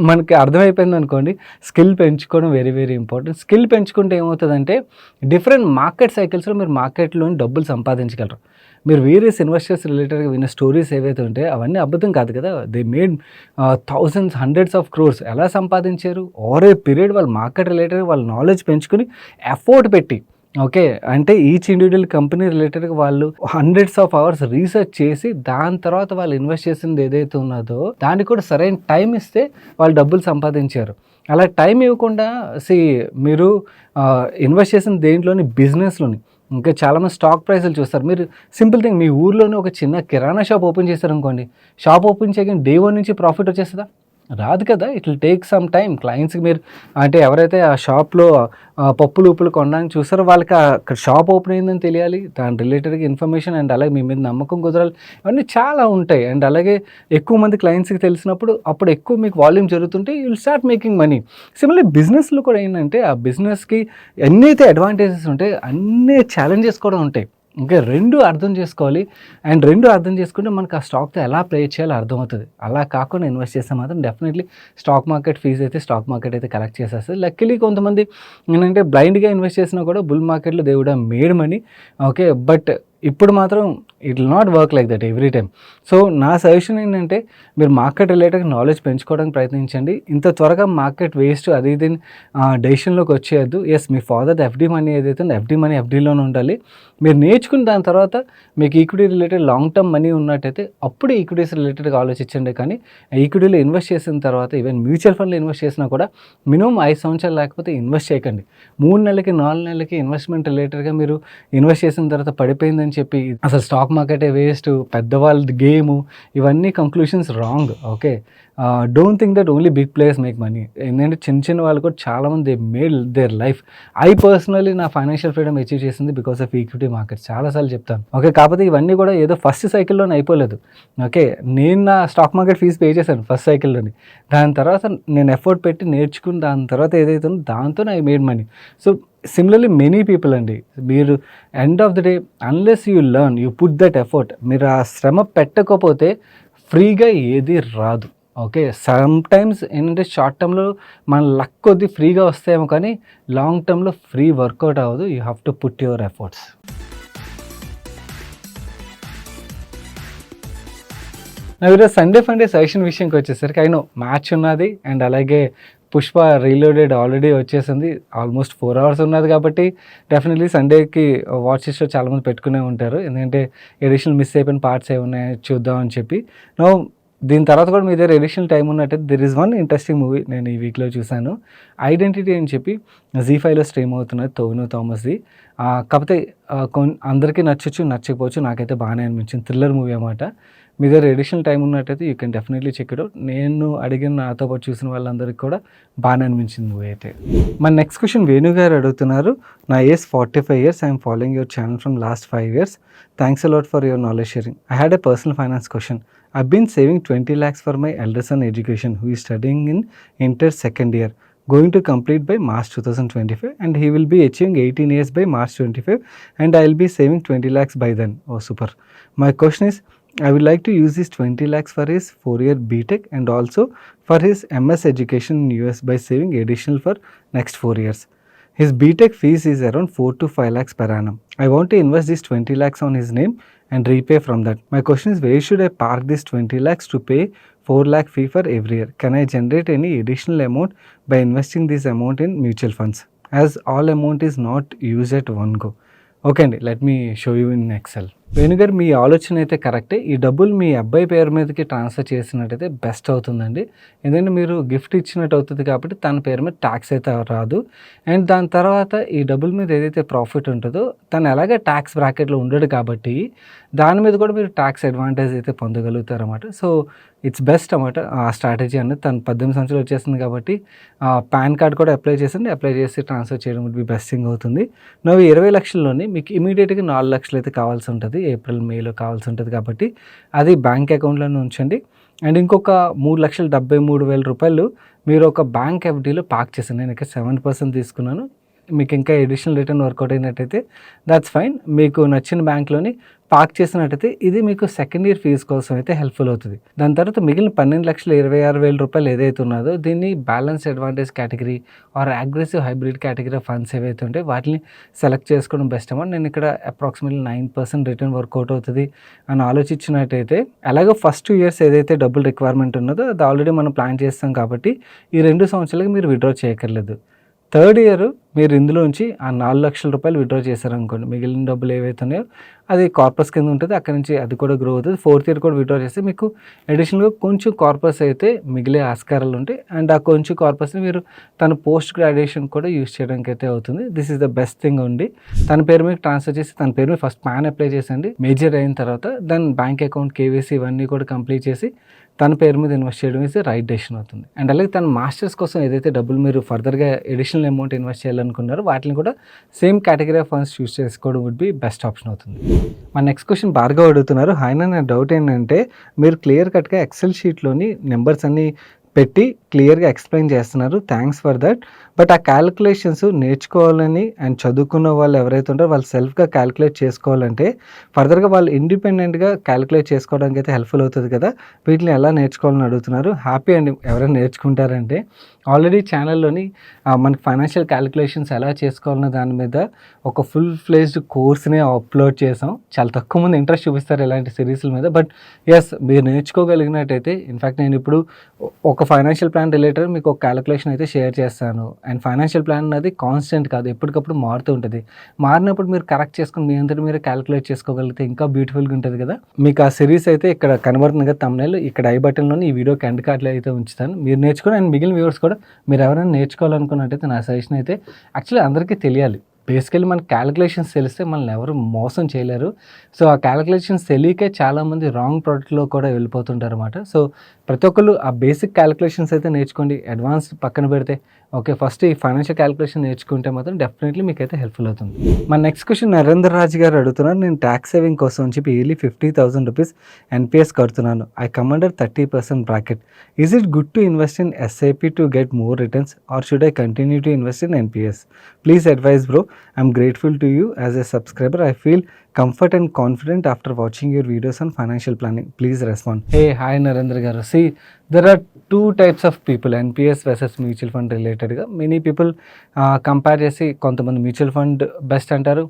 మనకి అర్థమైపోయిందనుకోండి, స్కిల్ పెంచుకోవడం వెరీ, వెరీ ఇంపార్టెంట్. స్కిల్ పెంచుకుంటే ఏమవుతదంటే డిఫరెంట్ మార్కెట్ సైకిల్స్‌లో మీరు మార్కెట్‌లోని డబ్బులు సంపాదించగలరు. మీరు వేరియస్ ఇన్వెస్టర్స్ రిలేటెడ్‌గా విన్న స్టోరీస్ ఏవైతే ఉంటాయో అవన్నీ అబద్ధం కాదు కదా! They made thousands, hundreds of crores. ఎలా సంపాదించారు? ఓవర్ ఏ పీరియడ్ వాళ్ళు మార్కెట్ రిలేటెడ్‌గా వాళ్ళ నాలెడ్జ్ పెంచుకొని ఎఫర్ట్ పెట్టి ఓకే. అంటే ఈచ్ ఇండివిడ్యువల్ కంపెనీ రిలేటెడ్‌గా వాళ్ళు హండ్రెడ్స్ ఆఫ్ అవర్స్ రీసెర్చ్ చేసి దాని తర్వాత వాళ్ళు ఇన్వెస్ట్ చేసింది ఏదైతే ఉన్నదో దానికి కూడా సరైన టైం ఇస్తే వాళ్ళు డబ్బులు సంపాదించారు. అలా టైం ఇవ్వకుండా మీరు ఇన్వెస్ట్ చేసిన దేంట్లోని బిజినెస్‌లోని ఇంకా చాలామంది స్టాక్ ప్రైస్‌లు చూస్తారు. మీరు సింపుల్ థింగ్ మీ ఊర్లోనే ఒక చిన్న కిరాణా షాప్ ఓపెన్ చేశారనుకోండి. షాప్ ఓపెన్ చేయగానే డే 1 నుంచి ప్రాఫిట్ వచ్చేస్తదా? రాదు కదా! It will take some time. క్లయింట్స్‌కి మీరు అంటే ఎవరైతే ఆ షాప్‌లో పప్పులు, ఉప్పులు కొనడానికి చూసారో వాళ్ళకి అక్కడ షాప్ ఓపెన్ అయిందని తెలియాలి. దాని రిలేటెడ్‌గా ఇన్ఫర్మేషన్ అండ్ అలాగే మీ మీద నమ్మకం కుదరాలి. ఇవన్నీ చాలా ఉంటాయి. అండ్ అలాగే ఎక్కువ మంది క్లయింట్స్‌కి తెలిసినప్పుడు అప్పుడు ఎక్కువ మీకు వాల్యూమ్ జరుగుతుంటే you will start making money. Similarly బిజినెస్‌లో కూడా ఏంటంటే ఆ బిజినెస్‌కి ఎన్నైతే అడ్వాంటేజెస్ ఉంటాయో అన్నీ ఛాలెంజెస్ కూడా ఉంటాయి. ఓకే. 2 అర్థం చేసుకోవాలి. అండ్ 2 అర్థం చేసుకుంటే మనకు ఆ స్టాక్‌తో ఎలా ప్లే చేయాలో అర్థమవుతది. అలా కాకుండా ఇన్వెస్ట్ చేస్తే మాత్రం డెఫినెట్‌లీ స్టాక్ మార్కెట్ ఫీజ్ అయితే స్టాక్ మార్కెట్ అయితే కలెక్ట్ చేసేస్తది. లక్కీలీ కొంతమంది ఏంటంటే బ్లైండ్‌గా ఇన్వెస్ట్ చేసినా కూడా బుల్ మార్కెట్‌లో they would have made money. Okay. But ఇప్పుడు మాత్రం it will not work like that every time. So, నా సజెషన్ ఏంటంటే మీరు మార్కెట్ రిలేటెడ్ నాలెడ్జ్ పెంచుకోవడానికి ప్రయత్నించండి. ఇంత త్వరగా మార్కెట్ వేస్ట్ అది ఇది డెసిషన్‌లోకి వచ్చేయద్దు. యెస్, మీ ఫాదర్‌ది ఎఫ్‌డి మనీ ఏదైతే ఉందో ఎఫ్‌డి మనీ ఎఫ్‌డిలోనే ఉండాలి. మీరు నేర్చుకున్న దాని తర్వాత మీకు equity related long term money ఉన్నట్టయితే అప్పుడు ఈక్విటీస్ రిలేటెడ్‌గా ఆలోచించండి. కానీ ఈక్విటీలో ఇన్వెస్ట్ చేసిన తర్వాత ఈవెన్ మ్యూచువల్ ఫండ్‌లో ఇన్వెస్ట్ చేసినా కూడా మినిమమ్ 5 సంవత్సరాలు లేకపోతే ఇన్వెస్ట్ చేయకండి. 3 నెలలకి, 4 నెలలకి ఇన్వెస్ట్‌మెంట్ రిలేటెడ్‌గా మీరు ఇన్వెస్ట్ చేసిన తర్వాత పడిపోయిందని చెప్పి అసలు స్టాక్ మార్కెటే వేస్ట్, పెద్దవాళ్ళది గేము, ఇవన్నీ conclusions wrong. Okay. Don't think that only big players make money. ఏంటంటే చిన్న చిన్న వాళ్ళు కూడా చాలామంది they made their life. I personally నా ఫైనాన్షియల్ ఫ్రీడమ్ అచీవ్ చేసింది బికాస్ ఆఫ్ ఈక్విటీ మార్కెట్. చాలాసార్లు చెప్తాను. ఓకే. కాకపోతే ఇవన్నీ కూడా ఏదో ఫస్ట్ సైకిల్‌లోనే అయిపోలేదు. ఓకే. నేను నా స్టాక్ మార్కెట్ ఫీజు పే చేశాను ఫస్ట్ సైకిల్‌లోని. దాని తర్వాత నేను ఎఫర్ట్ పెట్టి నేర్చుకుని దాని తర్వాత ఏదైతే ఉందో దాంతోనే I made money. So, similarly many people అండి. మీరు end of the day unless you learn, you put that effort, మీరు ఆ శ్రమ పెట్టకపోతే ఫ్రీగా ఏది రాదు. ఓకే. సమ్‌టైమ్స్ ఏంటంటే షార్ట్ టర్మ్‌లో మన లక్ కొద్దీ ఫ్రీగా వస్తాయేమో కానీ లాంగ్ టర్మ్‌లో ఫ్రీ వర్కౌట్ అవ్వదు. You have to put your efforts. నా ఈరోజు సండే ఫండే సజెషన్ విషయంకి వచ్చేసరికి ఐ నో మ్యాచ్ ఉన్నది అండ్ అలాగే పుష్ప రీలోడెడ్ ఆల్రెడీ వచ్చేసింది. ఆల్మోస్ట్ 4 అవర్స్ ఉన్నది కాబట్టి డెఫినెట్లీ సండేకి వాచ్ లిస్ట్‌లో చాలామంది పెట్టుకునే ఉంటారు. ఎందుకంటే ఎడిషనల్ మిస్ అయిపోయిన పార్ట్స్ ఏమున్నాయో చూద్దాం అని చెప్పి. నౌ దీని తర్వాత కూడా మీ దగ్గర ఎడిషనల్ టైం ఉన్నట్టయితే there is one interesting movie నేను ఈ వీక్లో చూశాను. ఐడెంటిటీ అని చెప్పి జీ5లో స్ట్రీమ్ అవుతున్నది టొవినో థామస్‌ది. కాకపోతే అందరికీ నచ్చొచ్చు, నచ్చకపోవచ్చు. నాకైతే బాగానే అనిపించింది. థ్రిల్లర్ మూవీ అన్నమాట. మీ దగ్గర ఎడిషనల్ టైం ఉన్నట్టయితే you can definitely check it out. నేను అడిగిన నాతో పాటు చూసిన వాళ్ళందరికీ కూడా బాగానే అనిపించింది మూవీ అయితే. మన నెక్స్ట్ క్వశ్చన్ వేణు గారు అడుగుతున్నారు. నా age 45 years. I'm following your channel from last 5 years. Thanks a lot for your knowledge sharing. I had a personal finance question. I've been saving 20 lakhs for my elder son education, who is studying in inter second year, going to complete by March 2025, and he will be achieving 18 years by March 25, and I'll be saving 20 lakhs by then. Oh, super. My question is, I would like to use this 20 lakhs for his 4-year BTech and also for his MS education in US by saving additional for next 4 years. His BTech fees is around 4 to 5 lakhs per annum. I want to invest this 20 lakhs on his name and repay from that. My question is, where should I park this 20 lakhs to pay 4 lakh fee for every year? Can I generate any additional amount by investing this amount in mutual funds, as all amount is not used at one go? Okay అండి, let me show you in Excel. వేణుగారు మీ ఆలోచన అయితే కరెక్టే. ఈ డబ్బులు మీ అబ్బాయి పేరు మీదకి ట్రాన్స్‌ఫర్ చేసినట్టయితే బెస్ట్ అవుతుందండి. ఎందుకంటే మీరు గిఫ్ట్ ఇచ్చినట్టు అవుతది కాబట్టి తన పేరు మీద టాక్స్ అయితే రాదు. అండ్ దాని తర్వాత ఈ డబ్బుల మీద ఏదైతే ప్రాఫిట్ ఉంటదో తను ఎలాగో టాక్స్ బ్రాకెట్‌లో ఉండడు కాబట్టి దాని మీద కూడా మీరు టాక్స్ అడ్వాంటేజ్ అయితే పొందగలుగుతారన్నమాట. సో, ఇట్స్ బెస్ట్ అన్నమాట ఆ స్ట్రాటజీ అనేది. తను 18 సంవత్సరాలు వచ్చేసింది కాబట్టి పాన్ కార్డ్ కూడా అప్లై చేసేయండి. అప్లై చేసి ట్రాన్స్‌ఫర్ చేయడం వుడ్ బి బెస్ట్ థింగ్ అవుతుంది. నవ్వు 20,00,000లోని మీకు ఇమ్మీడియేట్‌గా 4,00,000 అయితే కావాల్సి ఉంటది. ఏప్రిల్, మేలో కావాల్సి ఉంటది కాబట్టి అది బ్యాంక్ అకౌంట్‌లోనే ఉంచండి. అండ్ ఇంకొక రూ. 3,73,000 మీరు ఒక బ్యాంక్ ఎఫ్‌డీలో పార్క్ చేశాను. నేను ఇక్కడ 7% తీసుకున్నాను. మీకు ఇంకా ఎడిషనల్ రిటర్న్ వర్కౌట్ అయినట్టయితే దట్స్ ఫైన్. మీకు నచ్చిన బ్యాంక్‌లోని పార్క్ చేసినట్టయితే ఇది మీకు సెకండ్ ఇయర్ ఫీజ్ కోసం అయితే హెల్ప్‌ఫుల్ అవుతది. దాని తర్వాత మిగిలిన రూ. 12,26,000 ఏదైతే ఉన్నదో దీన్ని balance advantage category or aggressive hybrid category of funds ఏవైతే ఉంటాయో వాటిని సెలెక్ట్ చేసుకోవడం బెస్ట్ అన్నమాట. నేను ఇక్కడ అప్రాక్సిమేట్‌లీ 9% రిటర్న్ వర్కౌట్ అవుతది అని ఆలోచించినట్టయితే ఎలాగో ఫస్ట్ 2 ఇయర్స్ ఏదైతే డబ్బులు రిక్వైర్మెంట్ ఉన్నదో అది ఆల్రెడీ మనం ప్లాన్ చేస్తాం కాబట్టి ఈ 2 సంవత్సరాలకి మీరు విత్‌డ్రా చేయక్కర్లేదు. థర్డ్ ఇయర్ మీరు ఇందులోంచి ఆ రూ. 4,00,000 విత్‌డ్రా చేశారనుకోండి, మిగిలిన డబ్బులు ఏవైతే ఉన్నాయో అది కార్పస్ కింద ఉంటుంది. అక్కడి నుంచి అది కూడా గ్రో అవుతుంది. ఫోర్త్ ఇయర్ కూడా విత్‌డ్రా చేస్తే మీకు అడిషనల్‌గా కొంచెం కార్పస్ అయితే మిగిలే ఆస్కారాలు ఉంటాయి. అండ్ ఆ కొంచెం కార్పస్‌ని మీరు తన పోస్ట్ గ్రాడ్యుయేషన్ కూడా యూజ్ చేయడానికి అయితే అవుతుంది. This is the best thing అండి. తన పేరు మీద ట్రాన్స్‌ఫర్ చేసి తన పేరు మీద ఫస్ట్ పాన్ అప్లై చేసేయండి. మేజర్ అయిన తర్వాత దెన్ బ్యాంక్ అకౌంట్, కేవైసీ ఇవన్నీ కూడా కంప్లీట్ చేసి తన పేరు మీద ఇన్వెస్ట్ చేయడం ఈజ్ రైట్ డెసిషన్ అవుతుంది. అండ్ అలాగే తన మాస్టర్స్ కోసం ఏదైతే డబ్బులు మీరు ఫర్దర్‌గా అడిషనల్ అమౌంట్ ఇన్వెస్ట్ చేయాలనుకున్నారో వాటిని కూడా సేమ్ కేటగిరీ ఆఫ్ ఫండ్స్ చూస్ చేసుకోవడం వుడ్ బి బెస్ట్ ఆప్షన్ అవుతుంది. మన నెక్స్ట్ క్వశ్చన్ భార్గవ్ అడుగుతున్నారు. ఆయన నా డౌట్ ఏంటంటే మీరు క్లియర్ కట్‌గా ఎక్సెల్ షీట్‌లోని నెంబర్స్ అన్నీ పెట్టి క్లియర్‌గా ఎక్స్‌ప్లెయిన్ చేస్తున్నారు. Thanks for that. బట్ ఆ క్యాలిక్యులేషన్స్ నేర్చుకోవాలని అండ్ చదువుకున్న వాళ్ళు ఎవరైతే ఉంటారో వాళ్ళు సెల్ఫ్‌గా క్యాలిక్యులేట్ చేసుకోవాలంటే ఫర్దర్‌గా వాళ్ళు ఇండిపెండెంట్‌గా క్యాలిక్యులేట్ చేసుకోవడానికి అయితే హెల్ప్‌ఫుల్ అవుతుంది కదా! వీటిని ఎలా నేర్చుకోవాలని అడుగుతున్నారు. హ్యాపీ అండి ఎవరైనా నేర్చుకుంటారంటే. ఆల్రెడీ ఛానల్‌లోని మనకి ఫైనాన్షియల్ క్యాలిక్యులేషన్స్ ఎలా చేసుకోవాలన్న దాని మీద ఒక ఫుల్ ఫ్లెడ్జ్డ్ కోర్స్‌నే అప్లోడ్ చేసాం. చాలా తక్కువ మంది ఇంట్రెస్ట్ చూపిస్తారు ఇలాంటి సిరీస్‌ల మీద. బట్ యెస్, మీరు నేర్చుకోగలిగినట్టయితే ఇన్‌ఫాక్ట్ నేను ఇప్పుడు ఒక ఫైనాన్షియల్ ప్లాన్ రిలేటెడ్ మీకు ఒక క్యాలిక్యులేషన్ అయితే షేర్ చేస్తాను. అండ్ ఫైనాన్షియల్ ప్లాన్ అనేది కాన్స్టెంట్ కాదు, ఎప్పటికప్పుడు మారుతూ ఉంటుంది. మారినప్పుడు మీరు కరెక్ట్ చేసుకొని మీ అంతట మీరే క్యాలిక్యులేట్ చేసుకోగలిగితే ఇంకా బ్యూటిఫుల్‌గా ఉంటుంది కదా! మీకు ఆ సిరీస్ అయితే ఇక్కడ కనబడుతుంది కదా థంబ్‌నెయిల్, ఇక్కడ ఐ బటన్‌లోని ఈ వీడియోకి ఎండ్ కార్డ్‌లో అయితే ఉంచుతాను. మీరు నేర్చుకొని అండ్ మిగిలిన వ్యూవర్స్ కూడా మీరు ఎవరైనా నేర్చుకోవాలనుకున్నట్టయితే నా సజెషన్ అయితే యాక్చువల్లీ అందరికీ తెలియాలి. బేసికల్లీ మనకి క్యాలిక్యులేషన్స్ తెలిస్తే మనల్ని ఎవరు మోసం చేయలేరు. సో, ఆ క్యాలిక్యులేషన్స్ తెలియకే చాలామంది రాంగ్ ప్రోడక్ట్‌లో కూడా వెళ్ళిపోతుంటారన్నమాట. సో, ప్రతి ఒక్కళ్ళు ఆ బేసిక్ క్యాలిక్యులేషన్స్ అయితే నేర్చుకోండి. అడ్వాన్స్ పక్కన పెడితే ఓకే, ఫస్ట్ ఈ ఫైనాన్షియల్ క్యాలిక్యులేషన్ నేర్చుకుంటే మాత్రం డెఫినెట్లీ మీకైతే హెల్ప్‌ఫుల్ అవుతుంది. మన నెక్స్ట్ క్వశ్చన్ నరేంద్ర రాజ్ గారు అడుగుతున్నారు. నేను ట్యాక్స్ సేవింగ్ కోసం అని చెప్పి ఇయర్లీ ₹50,000 ఎన్‌పీఎస్ కడుతున్నాను. I come under 30% bracket. Is it good to invest in SIP to get more returns or should I continue to invest in NPS? Please advise bro. I'm grateful to you as a subscriber. I feel comfort and confident after watching your videos on financial planning. Please respond. Hey, hi Narendra garu. See, there are two types of people, NPS versus mutual fund related గా many people కంపేర్ చేసి కొంతమంది మ్యూచువల్ ఫండ్ బెస్ట్ అంటారు,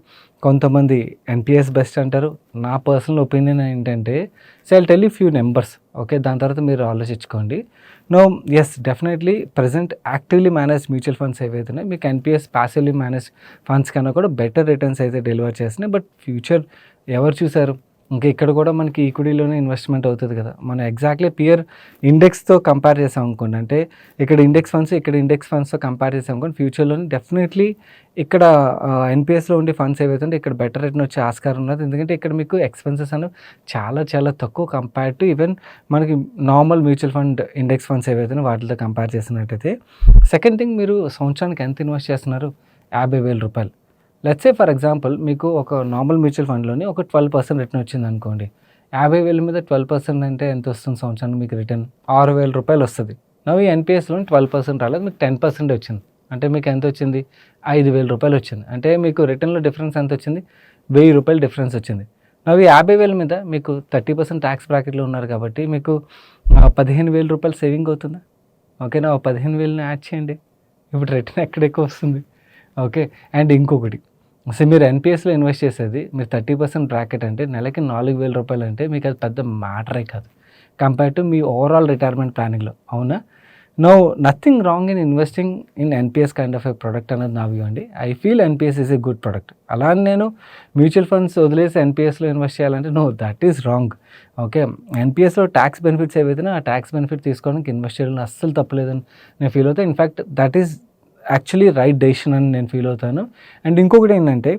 కొంతమంది ఎన్పిఎస్ బెస్ట్ అంటారు. నా పర్సనల్ ఒపీనియన్ ఏంటంటే so I'll tell you few numbers, okay, దాని తర్వాత మీరు ఆలోచించుకోండి. No, yes, definitely present actively manage mutual funds ఏవైతే ఉన్నాయో మీకు ఎన్పిఎస్ ప్యాసివ్లీ మేనేజ్ ఫండ్స్ కన్నా కూడా బెటర్ రిటర్న్స్ అయితే డెలివర్ చేస్తున్నాయి. బట్ ఫ్యూచర్ ఎవరు చూసారు? ఇంకా ఇక్కడ కూడా మనకి ఈక్విటీలోనే ఇన్వెస్ట్మెంట్ అవుతుంది కదా. మనం ఎగ్జాక్ట్లీ పియర్ ఇండెక్స్తో కంపేర్ చేసాం అనుకోండి, అంటే ఇక్కడ ఇండెక్స్ ఫండ్స్ ఇక్కడ ఇండెక్స్ ఫండ్స్తో కంపేర్ చేసాం అనుకోండి, ఫ్యూచర్లోనే డెఫినెట్లీ ఇక్కడ ఎన్పిఎస్లో ఉండే ఫండ్స్ ఏవైతే ఉంటే ఇక్కడ బెటర్ రిటర్న్ వచ్చే ఆస్కారం ఉన్నది. ఎందుకంటే ఇక్కడ మీకు ఎక్స్పెన్సెస్ అనేవి చాలా చాలా తక్కువ కంపేర్ టు ఈవెన్ మనకి normal mutual fund index funds ఏవైతే వాటితో కంపేర్ చేసినట్టయితే. సెకండ్ థింగ్, మీరు సంవత్సరానికి ఎంత ఇన్వెస్ట్ చేస్తున్నారు? ₹50,000. లెట్స్ సే ఫర్ ఎగ్జాంపుల్ మీకు ఒక నార్మల్ మ్యూచువల్ ఫండ్లోని ఒక 12% రిటర్న్ వచ్చింది అనుకోండి. 50,000 మీద 12% అంటే ఎంత వస్తుంది సంవత్సరానికి మీకు రిటర్న్? ₹6,000 వస్తుంది. నవ్వు ఈ ఎన్పిఎస్లోని 12% రాలేదు, మీకు 10% వచ్చింది. అంటే మీకు ఎంత వచ్చింది? ₹5,000 వచ్చింది. అంటే మీకు రిటర్న్లో డిఫరెన్స్ ఎంత వచ్చింది? ₹1,000 డిఫరెన్స్ వచ్చింది. నవ్వు ఈ 50,000 మీద మీకు 30% ట్యాక్స్ బ్రాకెట్లో ఉన్నారు కాబట్టి మీకు ₹15,000 సేవింగ్ అవుతుందా? ఓకేనా, 15,000ని యాడ్ చేయండి. ఇప్పుడు రిటర్న్ ఎక్కడ ఎక్కువ వస్తుంది? ఓకే. అండ్ ఇంకొకటి, సో మీరు ఎన్పిఎస్లో ఇన్వెస్ట్ చేసేది మీరు 30% బ్రాకెట్ అంటే నెలకి ₹4,000 అంటే మీకు అది పెద్ద మ్యాటరే కాదు కంపేర్ టు మీ ఓవరాల్ రిటైర్మెంట్ ప్లానింగ్లో, అవునా? No nothing wrong in investing in NPS kind of a product అన్నది నా వ్యూ అండి. I feel NPS is a good product. అలా అని నేను మ్యూచువల్ ఫండ్స్ వదిలేసి ఎన్పిఎస్లో ఇన్వెస్ట్ చేయాలంటే no, that is wrong. Okay, ఎన్పిఎస్లో ట్యాక్స్ బెనిఫిట్స్ ఏవైతే ఆ ట్యాక్స్ బెనిఫిట్ తీసుకోవడానికి ఇన్వెస్ట్ చేయడం అస్సలు తప్పలేదని నేను ఫీల్ అవుతాను. In fact that is actually right decision అని నేను ఫీల్ అవుతాను. అండ్ ఇంకొకటి ఏంటంటే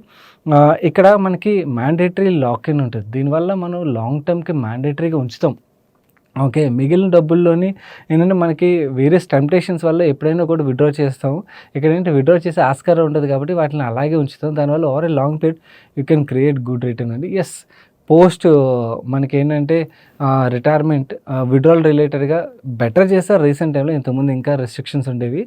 ఇక్కడ మనకి మ్యాండేటరీ లాక్ ఇన్ ఉంటుంది. దీనివల్ల మనం లాంగ్ టర్మ్కి మ్యాండేటరీగా ఉంచుతాం. ఓకే, మిగిలిన డబ్బుల్లోని ఏంటంటే మనకి వేరియస్ టెంప్టేషన్స్ వల్ల ఎప్పుడైనా కూడా విత్డ్రా చేస్తాము. ఇక్కడ ఏంటంటే విత్డ్రా చేసే ఆస్కారం ఉంటుంది కాబట్టి వాటిని అలాగే ఉంచుతాం. దానివల్ల over a long period you can create good return అండి. ఎస్, పోస్ట్ మనకేంటంటే రిటైర్మెంట్ విడ్రాల్ రిలేటెడ్గా బెటర్ చేస్తారు రీసెంట్ టైంలో. ఇంతకుముందు ఇంకా రెస్ట్రిక్షన్స్ ఉండేవి,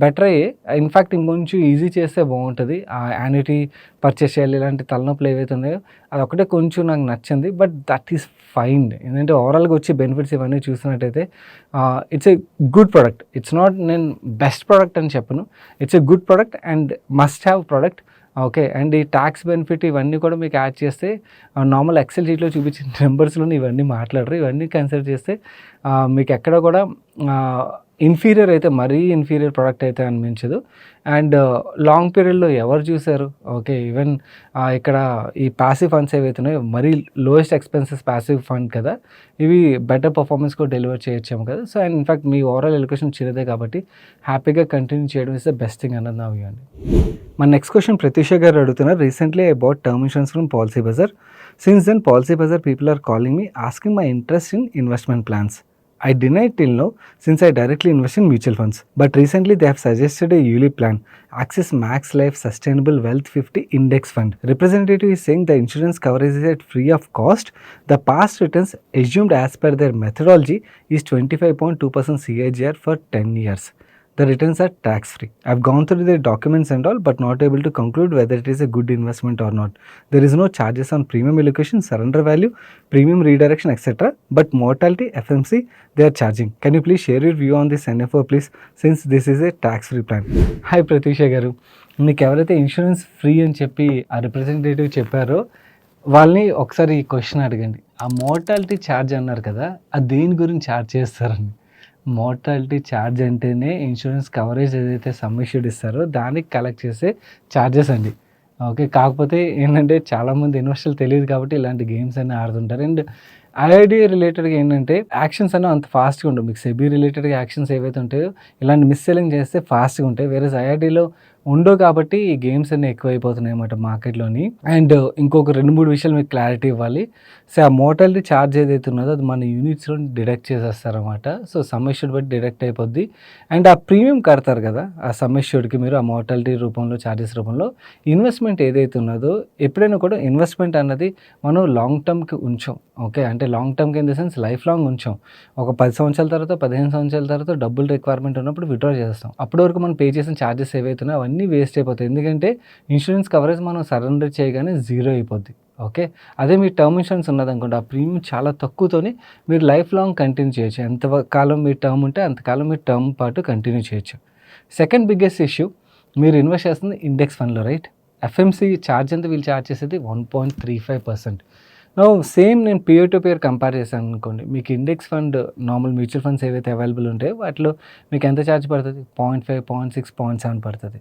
బెటర్ అయ్యి ఇన్ఫ్యాక్ట్ ఇంకొంచెం ఈజీ చేస్తే బాగుంటుంది. యాన్యుటీ పర్చేస్ చేయాలి ఇలాంటి తలనొప్పులు ఏవైతే ఉన్నాయో అది ఒకటే కొంచెం నాకు నచ్చింది. But that is fine. ఎందుకంటే ఓవరాల్గా వచ్చే బెనిఫిట్స్ ఇవన్నీ చూసినట్టయితే it's a good product. It's not, నేను బెస్ట్ ప్రోడక్ట్ అని చెప్పను, it's a good product and must have product. Okay, and ఈ ట్యాక్స్ బెనిఫిట్ ఇవన్నీ కూడా మీకు యాడ్ చేస్తే నార్మల్ ఎక్సెల్ షీట్లో చూపించిన నెంబర్స్లోనే ఇవన్నీ మాట్లాడరు. ఇవన్నీ కన్సిడర్ చేస్తే మీకు ఎక్కడ కూడా ఇన్ఫీరియర్ అయితే, మరీ ఇన్ఫీరియర్ ప్రోడక్ట్ అయితే అనిపించదు. అండ్ లాంగ్ పీరియడ్లో ఎవరు చూశారు? ఓకే, ఈవెన్ ఇక్కడ ఈ ప్యాసివ్ ఫండ్స్ ఏవైతే ఉన్నాయో మరీ లోయెస్ట్ ఎక్స్పెన్సెస్ ప్యాసివ్ ఫండ్ కదా, ఇవి బెటర్ పర్ఫార్మెన్స్ కూడా డెలివర్ చేయొచ్చాము కదా. So and in fact me overall education చిన్నదే కాబట్టి హ్యాపీగా కంటిన్యూ చేయడం ఇస్ ద బెస్ట్ థింగ్ అన్నది నా వ్యూ అండి. మన నెక్స్ట్ క్వశ్చన్ ప్రత్యూష గారు అడుగుతున్నారు. Recently I bought term insurance from Policybazaar. Since then Policybazaar people are calling me asking my interest in investment plans. I denied till now since I directly invest in mutual funds. But recently they have suggested a ULIP plan, Axis Max Life Sustainable Wealth 50 Index Fund. Representative is saying the insurance coverage is at free of cost. The past returns assumed as per their methodology is 25.2% CAGR for 10 years. The returns are tax free. I've gone through the documents and all but not able to conclude whether it is a good investment or not. There is no charges on premium allocation, surrender value, premium redirection etc. But mortality, FMC they are charging. Can you please share your view on this NFO please, since this is a tax free plan? Hi Pratisha garu, మీకు ఎవరైతే ఇన్సూరెన్స్ ఫ్రీ అని చెప్పి ఆ రిప్రజెంటేటివ్ చెప్పారో వాళ్ళని ఒకసారి ఈ క్వశ్చన్ అడగండి. ఆ మోర్టాలిటీ ఛార్జ్ అన్నారు కదా, అది దేని గురించి ఛార్జ్ చేస్తారని. మోర్టాలిటీ ఛార్జ్ అంటేనే ఇన్సూరెన్స్ కవరేజ్ ఏదైతే సమ్ ఇష్యూడ్ ఇస్తారో దానికి కలెక్ట్ చేసే ఛార్జెస్ అండి. ఓకే, కాకపోతే ఏంటంటే చాలామంది ఇన్వెస్టర్లు తెలియదు కాబట్టి ఇలాంటి గేమ్స్ అన్నీ ఆడుతుంటారు. అండ్ ఐఐడి రిలేటెడ్గా ఏంటంటే యాక్షన్స్ అన్నీ అంత ఫాస్ట్గా ఉండవు. మీకు సెబీ రిలేటెడ్గా యాక్షన్స్ ఏవైతే ఉంటాయో ఇలాంటి మిస్ సెల్లింగ్ చేస్తే ఫాస్ట్గా ఉంటాయి. వేరే ఐఐడిలో ఉండవు కాబట్టి ఈ గేమ్స్ అన్నీ ఎక్కువైపోతున్నాయి అన్నమాట మార్కెట్లోని. అండ్ ఇంకొక 2-3 విషయాలు మీకు క్లారిటీ ఇవ్వాలి. సో ఆ మోర్టాలిటీ ఛార్జ్ ఏదైతే ఉన్నదో అది మన యూనిట్స్లో డిడక్ట్ చేసేస్తారన్నమాట. సో సమ్ ఇష్యూడ్ బట్టి డిడక్ట్ అయిపోద్ది. అండ్ ఆ ప్రీమియం కడతారు కదా ఆ సమ్ ఇష్యూడ్కి మీరు ఆ మోర్టాలిటీ రూపంలో ఛార్జెస్ రూపంలో. ఇన్వెస్ట్మెంట్ ఏదైతే ఉన్నదో ఎప్పుడైనా కూడా ఇన్వెస్ట్మెంట్ అన్నది మనం లాంగ్ టర్మ్కి ఉంచాం. ఓకే, అంటే లాంగ్ టర్మ్కి in the sense life long ఉంచాం. ఒక 10 సంవత్సరాల తర్వాత 15 సంవత్సరాల తర్వాత డబ్బులు రిక్వైర్మెంట్ ఉన్నప్పుడు విత్డ్రా చేస్తాం. అప్పటి వరకు మనం పే చేసిన ఛార్జెస్ ఏవైతే ఉన్నాయో అవన్నీ వేస్ట్ అయిపోతాయి. ఎందుకంటే ఇన్సూరెన్స్ కవరేజ్ మనం సరెండర్ చేయగానే జీరో అయిపోద్ది. ఓకే, అదే మీ టర్మ్ ఇన్సూరెన్స్ ఉన్నదనుకోండి ఆ ప్రీమియం చాలా తక్కువతోని మీరు లైఫ్ లాంగ్ కంటిన్యూ చేయొచ్చు. ఎంతకాలం మీ టర్మ్ ఉంటే అంతకాలం మీ టర్మ్ పాటు కంటిన్యూ చేయొచ్చు. సెకండ్ బిగ్గెస్ట్ ఇష్యూ, మీరు ఇన్వెస్ట్ చేస్తుంది ఇండెక్స్ ఫండ్లో రైట్. ఎఫ్ఎంసీ ఛార్జ్ ఎంత వీళ్ళు ఛార్జ్ చేసేది 1.35%. సేమ్ నేను పియర్ టు పియర్ కంపేర్ చేశాను అనుకోండి, మీకు index fund normal mutual funds ఏవైతే అవైలబుల్ ఉంటాయో వాటిలో మీకు ఎంత ఛార్జ్ పడుతుంది? 0.5, 0.6, 0.7 పడుతుంది.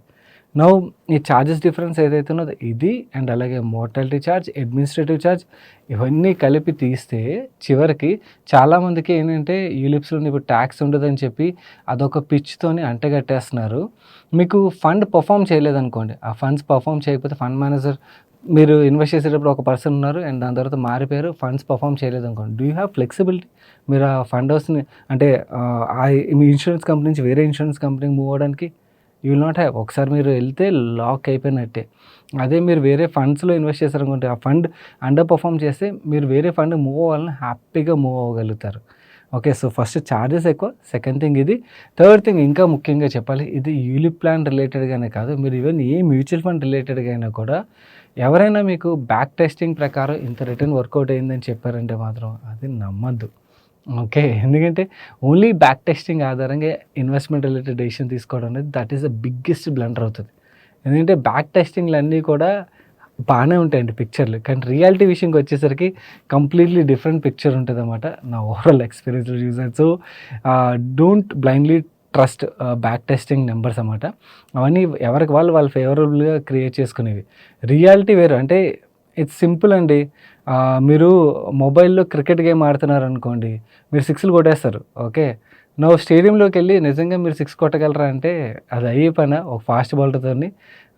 ఈ ఛార్జెస్ డిఫరెన్స్ ఏదైతే ఉన్నదో ఇది అండ్ అలాగే మోర్టాలిటీ ఛార్జ్, అడ్మినిస్ట్రేటివ్ ఛార్జ్ ఇవన్నీ కలిపి తీస్తే చివరికి చాలామందికి ఏంటంటే యూలిప్స్లో ఇప్పుడు ట్యాక్స్ ఉండదని చెప్పి అదొక పిచ్తోని అంటగట్టేస్తున్నారు. మీకు ఫండ్ పర్ఫామ్ చేయలేదనుకోండి, ఆ ఫండ్స్ పర్ఫామ్ చేయకపోతే ఫండ్ మేనేజర్ మీరు ఇన్వెస్ట్ చేసేటప్పుడు ఒక పర్సన్ ఉన్నారు అండ్ దాని తర్వాత మారిపోయారు, ఫండ్స్ పర్ఫామ్ చేయలేదు అనుకోండి, డూ యూ హ్యావ్ ఫ్లెక్సిబిలిటీ? మీరు ఆ ఫండ్ హౌస్ని అంటే మీ ఇన్సూరెన్స్ కంపెనీ నుంచి వేరే ఇన్సూరెన్స్ కంపెనీకి మూవ్ అవ్వడానికి యూ విల్ నాట్ హ్యావ్. ఒకసారి మీరు వెళ్తే లాక్ అయిపోయినట్టే. అదే మీరు వేరే ఫండ్స్లో ఇన్వెస్ట్ చేశారనుకుంటే ఆ ఫండ్ అండర్ పర్ఫామ్ చేస్తే మీరు వేరే ఫండ్ మూవ్ అవ్వాలని హ్యాపీగా మూవ్ అవ్వగలుగుతారు. ఓకే, సో ఫస్ట్ ఛార్జెస్ ఎక్కువ, సెకండ్ థింగ్ ఇది, థర్డ్ థింగ్ ఇంకా ముఖ్యంగా చెప్పాలి, ఇది యూలిప్ ప్లాన్ రిలేటెడ్గానే కాదు, మీరు ఈవెన్ ఏ మ్యూచువల్ ఫండ్ రిలేటెడ్గా అయినా కూడా ఎవరైనా మీకు బ్యాక్ టెస్టింగ్ ప్రకారం ఇంత రిటర్న్ వర్కౌట్ అయిందని చెప్పారంటే మాత్రం అది నమ్మద్దు. ఓకే, ఎందుకంటే ఓన్లీ బ్యాక్ టెస్టింగ్ ఆధారంగా ఇన్వెస్ట్మెంట్ రిలేటెడ్ డెసిషన్ తీసుకోవడం అనేది that is the biggest blunder అవుతుంది. ఎందుకంటే బ్యాక్ టెస్టింగ్లు అన్నీ కూడా బాగానే ఉంటాయండి పిక్చర్లు. కానీ రియాలిటీ విషయంకి వచ్చేసరికి కంప్లీట్‌లీ డిఫరెంట్ పిక్చర్ ఉంటదనమాట. నా ఓవరాల్ ఎక్స్‌పీరియన్స్‌లో చూసాను. So, don't blindly trust back testing numbers అనమాట. అవన్నీ ఎవరికి వాళ్ళు ఫేవరబుల్‌గా క్రియేట్ చేసుకునేవి. రియాలిటీ వేరు. అంటే ఇట్స్ సింపుల్ అండి. మీరు మొబైల్‌లో క్రికెట్ గేమ్ ఆడుతున్నారనుకోండి, మీరు సిక్స్‌లు కొట్టేస్తారు. ఓకే. స్టేడియంలోకెళ్ళి నిజంగా మీరు సిక్స్ కొట్టగలరా అంటే అది అయ్యే పనా? ఒక ఫాస్ట్ బౌలర్‌తోని?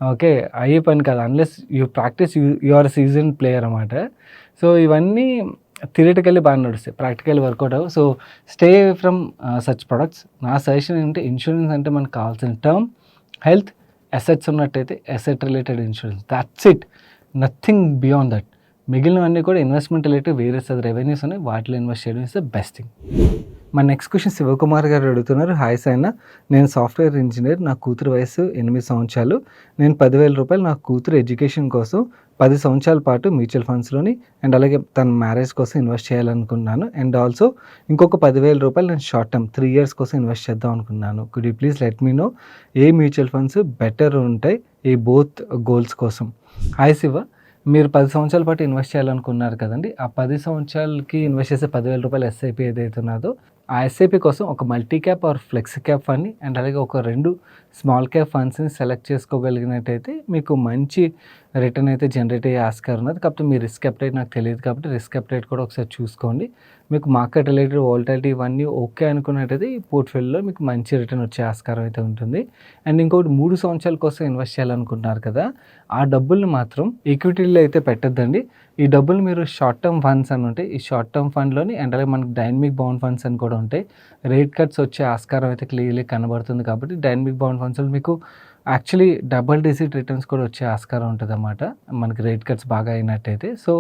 ఓకే. అయ్యే పని కాదు. Unless you practice you are seasoned player అనమాట. సో, ఇవన్నీ థియరిటికల్లీ బాగా నడుస్తాయి. ప్రాక్టికల్లీ వర్కౌట్ అవ్వవు. So, stay away from such products. నా సజెషన్ ఏంటంటే ఇన్స్యూరెన్స్ అంటే మనకు కావాల్సిన టర్మ్, హెల్త్, అసెట్స్ ఉన్నట్టయితే asset related insurance. That's it. Nothing beyond that. మిగిలినవన్నీ కూడా investment related various other revenues ఉన్నాయి. వాటిలో ఇన్వెస్ట్ చేయడం ఇస్ ద బెస్ట్ థింగ్. మా నెక్స్ట్ క్వెషన్ శివకుమార్ గారు అడుగుతున్నారు. హాయ్ సాయిన, నేను సాఫ్ట్‌వేర్ ఇంజినీర్. నా కూతురు వయస్సు 8 సంవత్సరాలు. నేను 10,000 రూపాయలు నా కూతురు ఎడ్యుకేషన్ కోసం 10 సంవత్సరాల పాటు మ్యూచువల్ ఫండ్స్‌లోని అండ్ అలాగే తన మ్యారేజ్ కోసం ఇన్వెస్ట్ చేయాలనుకున్నాను. అండ్ ఆల్సో ఇంకొక 10,000 రూపాయలు నేను షార్ట్ టర్మ్ 3 ఇయర్స్ కోసం ఇన్వెస్ట్ చేద్దాం అనుకున్నాను. Could you please let me know ఏ మ్యూచువల్ ఫండ్స్ బెటర్ ఉంటాయి ఈ బోత్ గోల్స్ కోసం? హాయ్ శివ, మీరు 10 సంవత్సరాల పాటు ఇన్వెస్ట్ చేయాలనుకున్నారు కదండీ! ఆ 10 సంవత్సరాలకి ఇన్వెస్ట్ చేసే 10,000 రూపాయల ఎస్ఐపి ఏదైతే ఉన్నదో, ఆ ఎస్ఐపి కోసం ఒక multi cap or flexi cap ఫండ్‌ని అండ్ అలాగే ఒక 2 స్మాల్ క్యాప్ ఫండ్స్‌ని సెలెక్ట్ చేసుకోగలిగినట్టయితే మీకు మంచి రిటర్న్ అయితే జనరేట్ అయ్యే ఆస్కారం ఉన్నది. కాకపోతే మీ రిస్క్ అప్టైట్ నాకు తెలియదు కాబట్టి రిస్క్ అప్టైట్ కూడా ఒకసారి చూసుకోండి. మీకు మార్కెట్ రిలేటెడ్ వోలటాలిటీ ఇవన్నీ ఓకే అనుకున్నట్టయితే ఈ పోర్ట్‌ఫోలియోలో మీకు మంచి రిటర్న్ వచ్చే ఆస్కారం అయితే ఉంటుంది. అండ్ ఇంకోటి 3 సంవత్సరాల కోసం ఇన్వెస్ట్ చేయాలనుకుంటున్నారు కదా! ఆ డబ్బుల్ని మాత్రం ఈక్విటీలో అయితే పెట్టొద్దండి. ఈ డబ్బులు మీరు షార్ట్ టర్మ్ ఫండ్స్ అని ఉంటాయి. ఈ షార్ట్ టర్మ్ ఫండ్‌లోని అండ్ అలాగే మనకు డైనమిక్ బౌండ్ ఫండ్స్ అని కూడా ఉంటాయి. రేట్ కట్స్ వచ్చే ఆస్కారం అయితే క్లియర్‌లీ కనబడుతుంది కాబట్టి డైనమిక్ బౌండ్ ఫండ్స్‌లో మీకు యాక్చువల్లీ డబుల్ డిజిట్ రిటర్న్స్ కూడా వచ్చే ఆస్కారం ఉంటదన్నమాట. మనకి రేట్ కట్స్ బాగా అయినట్టయితే. సో,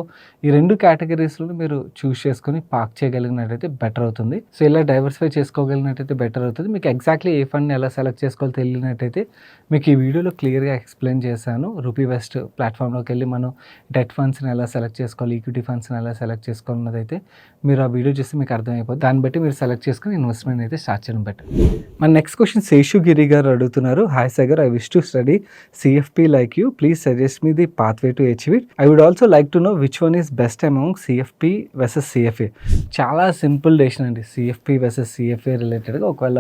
ఈ 2 కేటగరీస్‌లో మీరు చూస్ చేసుకొని పార్క్ చేయగలిగినట్టయితే బెటర్ అవుతుంది. సో, ఇలా డైవర్సిఫై చేసుకోగలిగినట్టయితే బెటర్ అవుతుంది. మీకు ఎగ్జాక్ట్‌లీ ఏ ఫండ్‌ని ఎలా సెలెక్ట్ చేసుకోవాలో తెలియనట్టయితే మీకు ఈ వీడియోలో క్లియర్‌గా ఎక్స్‌ప్లెయిన్ చేశాను. రూపీ వెస్ట్ ప్లాట్‌ఫామ్‌లోకెళ్ళి మనం డెట్ ఫండ్స్‌ని ఎలా సెలెక్ట్ చేసుకోవాలి, ఈక్విటీ ఫండ్స్‌ని ఎలా సెలెక్ట్ చేసుకోవాలన్నదైతే మీరు ఆ వీడియో చూస్తే మీకు అర్థమైపోద్ది. దాన్ని బట్టి మీరు సెలెక్ట్ చేసుకొని ఇన్వెస్ట్‌మెంట్ అయితే స్టార్ట్ చేయడం బెటర్. మన నెక్స్ట్ క్వెషన్ శేషుగిరి గారు అడుగుతున్నారు. Hi Sagar, I wish to study CFP like you. Please suggest me the pathway to achieve it. I would also like to know which one is best among CFP versus CFA. చాలా సింపుల్ డెసిషన్ అండి. CFP versus CFA రిలేటెడ్గా ఒకవేళ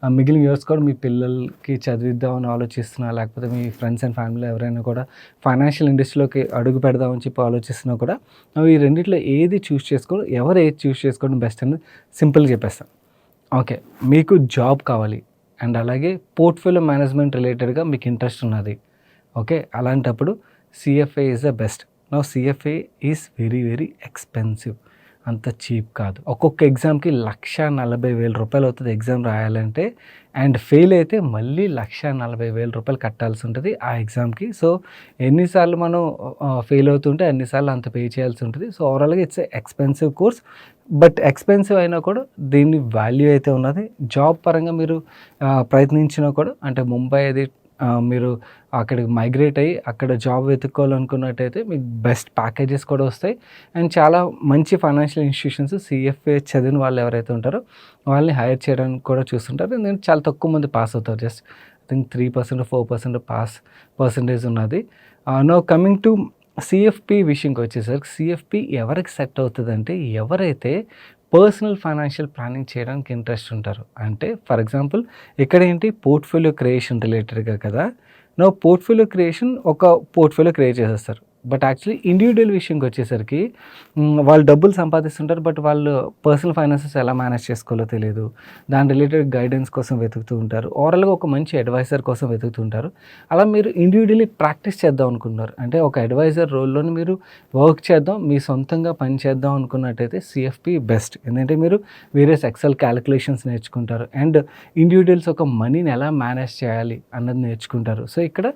మిగిలిన ఇయర్స్ కూడా మీ పిల్లలకి చదివిద్దామని ఆలోచిస్తున్నా, లేకపోతే మీ ఫ్రెండ్స్ అండ్ ఫ్యామిలీలో ఎవరైనా కూడా ఫైనాన్షియల్ ఇండస్ట్రీలోకి అడుగు పెడదామని చెప్పి ఆలోచిస్తున్నా కూడా ఈ రెండిట్లో ఏది చూస్ చేసుకోవడం, ఎవరు ఏది చూస్ చేసుకోవడం బెస్ట్ అని సింపుల్గా చెప్పేస్తాను. ఓకే, మీకు జాబ్ కావాలి అండ్ అలాగే పోర్ట్ఫోలియో మేనేజ్మెంట్ రిలేటెడ్గా మీకు ఇంట్రెస్ట్ ఉన్నది. ఓకే, అలాంటప్పుడు CFA is the best. Now CFA is very very expensive. అంత చీప్ కాదు. ఒక్కొక్క ఎగ్జామ్కి 1,40,000 రూపాయలు అవుతుంది ఎగ్జామ్ రాయాలంటే. అండ్ ఫెయిల్ అయితే మళ్ళీ 1,40,000 రూపాయలు కట్టాల్సి ఉంటుంది ఆ ఎగ్జామ్కి. సో, ఎన్నిసార్లు మనం ఫెయిల్ అవుతుంటే అన్నిసార్లు అంత పే చేయాల్సి ఉంటుంది. సో, ఓవరాల్గా it's expensive course. But expensive అయినా కూడా దీని వాల్యూ అయితే ఉన్నది. జాబ్ పరంగా మీరు ప్రయత్నించినా కూడా అంటే ముంబై అది మీరు అక్కడికి మైగ్రేట్ అయ్యి అక్కడ జాబ్ వెతుక్కోవాలనుకున్నట్టయితే మీకు బెస్ట్ ప్యాకేజెస్ కూడా వస్తాయి. అండ్ చాలా మంచి ఫైనాన్షియల్ ఇన్స్టిట్యూషన్స్ CFA చదివిన వాళ్ళు ఎవరైతే ఉంటారో వాళ్ళని హైర్ చేయడానికి కూడా చూస్తుంటారు. ఎందుకంటే చాలా తక్కువ మంది పాస్ అవుతారు. Just I think 3% 4% pass percentage ఉన్నది. నౌ కమింగ్ టు CFP విషయంకి వచ్చేసరికి CFP ఎవరికి సెట్ అవుతుందంటే ఎవరైతే పర్సనల్ ఫైనాన్షియల్ ప్లానింగ్ చేయడానికి ఇంట్రెస్ట్ ఉంటారు. అంటే ఫర్ ఎగ్జాంపుల్ ఇక్కడ ఏంటి పోర్ట్ఫోలియో క్రియేషన్ రిలేటెడ్గా కదా. పోర్ట్ఫోలియో క్రియేషన్ ఒక పోర్ట్ఫోలియో క్రియేట్ చేసేస్తారు. బట్ యాక్చువల్లీ ఇండివిజువల్ విషయంకి వచ్చేసరికి వాళ్ళు డబ్బులు సంపాదిస్తుంటారు. బట్ వాళ్ళు పర్సనల్ ఫైనాన్సెస్ ఎలా మేనేజ్ చేసుకోవాలో తెలియదు. దాని రిలేటెడ్ గైడెన్స్ కోసం వెతుకుతూ ఉంటారు. ఓవరాల్గా ఒక మంచి అడ్వైజర్ కోసం వెతుకుతూ ఉంటారు. అలా మీరు ఇండివిజువల్లీ ప్రాక్టీస్ చేద్దాం అనుకున్నారు అంటే ఒక అడ్వైజర్ రోల్లోని మీరు వర్క్ చేద్దాం, మీ సొంతంగా పని చేద్దాం అనుకున్నట్టయితే CFP బెస్ట్. ఎందుకంటే మీరు వేరియస్ ఎక్సెల్ క్యాలిక్యులేషన్స్ నేర్చుకుంటారు అండ్ ఇండివిజువల్స్ ఒక మనీని ఎలా మేనేజ్ చేయాలి అన్నది నేర్చుకుంటారు. సో, ఇక్కడ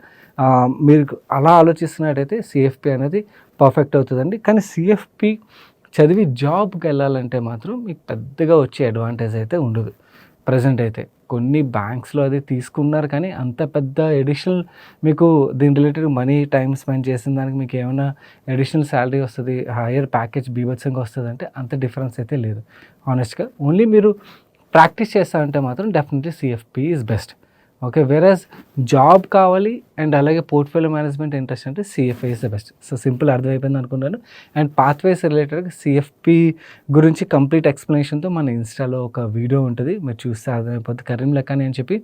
మీరు అలా ఆలోచిస్తున్నట్టయితే CFP అనేది పర్ఫెక్ట్ అవుతుందండి. కానీ CFP చదివి జాబ్కి వెళ్ళాలంటే మాత్రం మీకు పెద్దగా వచ్చే అడ్వాంటేజ్ అయితే ఉండదు. ప్రజెంట్ అయితే కొన్ని బ్యాంక్స్లో అది తీసుకున్నారు కానీ అంత పెద్ద ఎడిషనల్ మీకు దీని రిలేటెడ్ మనీ టైం స్పెండ్ చేసిన దానికి మీకు ఏమైనా అడిషనల్ శాలరీ వస్తుంది, హైయర్ ప్యాకేజ్ బీభత్సంగా వస్తుంది అంటే అంత డిఫరెన్స్ అయితే లేదు హానెస్ట్గా. ఓన్లీ మీరు ప్రాక్టీస్ చేస్తారంటే మాత్రం definitely CFP is best. Okay. Whereas job కావాలి అండ్ అలాగే పోర్ట్‌ఫోలియో మేనేజ్మెంట్ ఇంట్రెస్ట్ అంటే CFA is the best. So simple అర్థమైపోయింది అనుకున్నాను. అండ్ పాత్‌వేస్ రిలేటెడ్‌గా సీఎఫ్‌పీ గురించి కంప్లీట్ ఎక్స్‌ప్లనేషన్‌తో మన ఇన్‌స్టాలో ఒక వీడియో ఉంటది. మీరు చూస్తే అర్థమైపోద్ది. కరీం లఖాని అని చెప్పి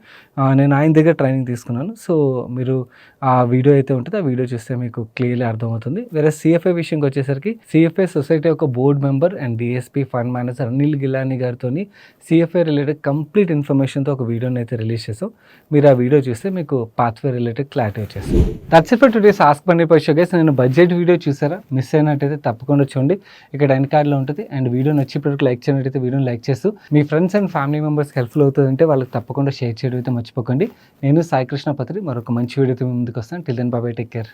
నేను ఆయన దగ్గర ట్రైనింగ్ తీసుకున్నాను. సో మీరు ఆ వీడియో అయితే ఉంటదో ఆ వీడియో చూస్తే మీకు క్లియర్‌లీ అర్థమవుతుంది. వేరే సీఎఫ్ఏ విషయంకొచ్చేసరికి సీఎఫ్ఏ సొసైటీ యొక్క board member and DSP fund manager Anil Gilani గారితోని సీఎఫ్ఏ రిలేటెడ్ కంప్లీట్ ఇన్ఫర్మేషన్‌తో ఒక వీడియోని అయితే రిలీజ్ చేసాం. మీరు ఆ వీడియో చూస్తే మీకు పాత్‌వే రిలేటెడ్ క్లారిటీ వచ్చేస్తుంది. That's it for today's ask money పై షో గైస్. నేను బడ్జెట్ వీడియో చూసారా? మిస్ అయినట్టయితే తప్పకుండా చూడండి. ఇక్కడ ఎండ్ కార్డ్‌లో ఉంటుంది. అండ్ వీడియో నచ్చి ఇప్పటివరకు లైక్ చేయనట్టయితే వీడియోని లైక్ చేస్తూ మీ ఫ్రెండ్స్ అండ్ ఫ్యామిలీ మెంబర్స్‌కి హెల్ప్‌ఫుల్ అవుతుందంటే వాళ్ళకి తప్పకుండా షేర్ చేయడం అయితే మర్చిపోకండి. నేను సాయి కృష్ణ పత్రి మరొక మంచి వీడియోతో మీ ముందుకు వస్తాను. Till then bye bye, take care.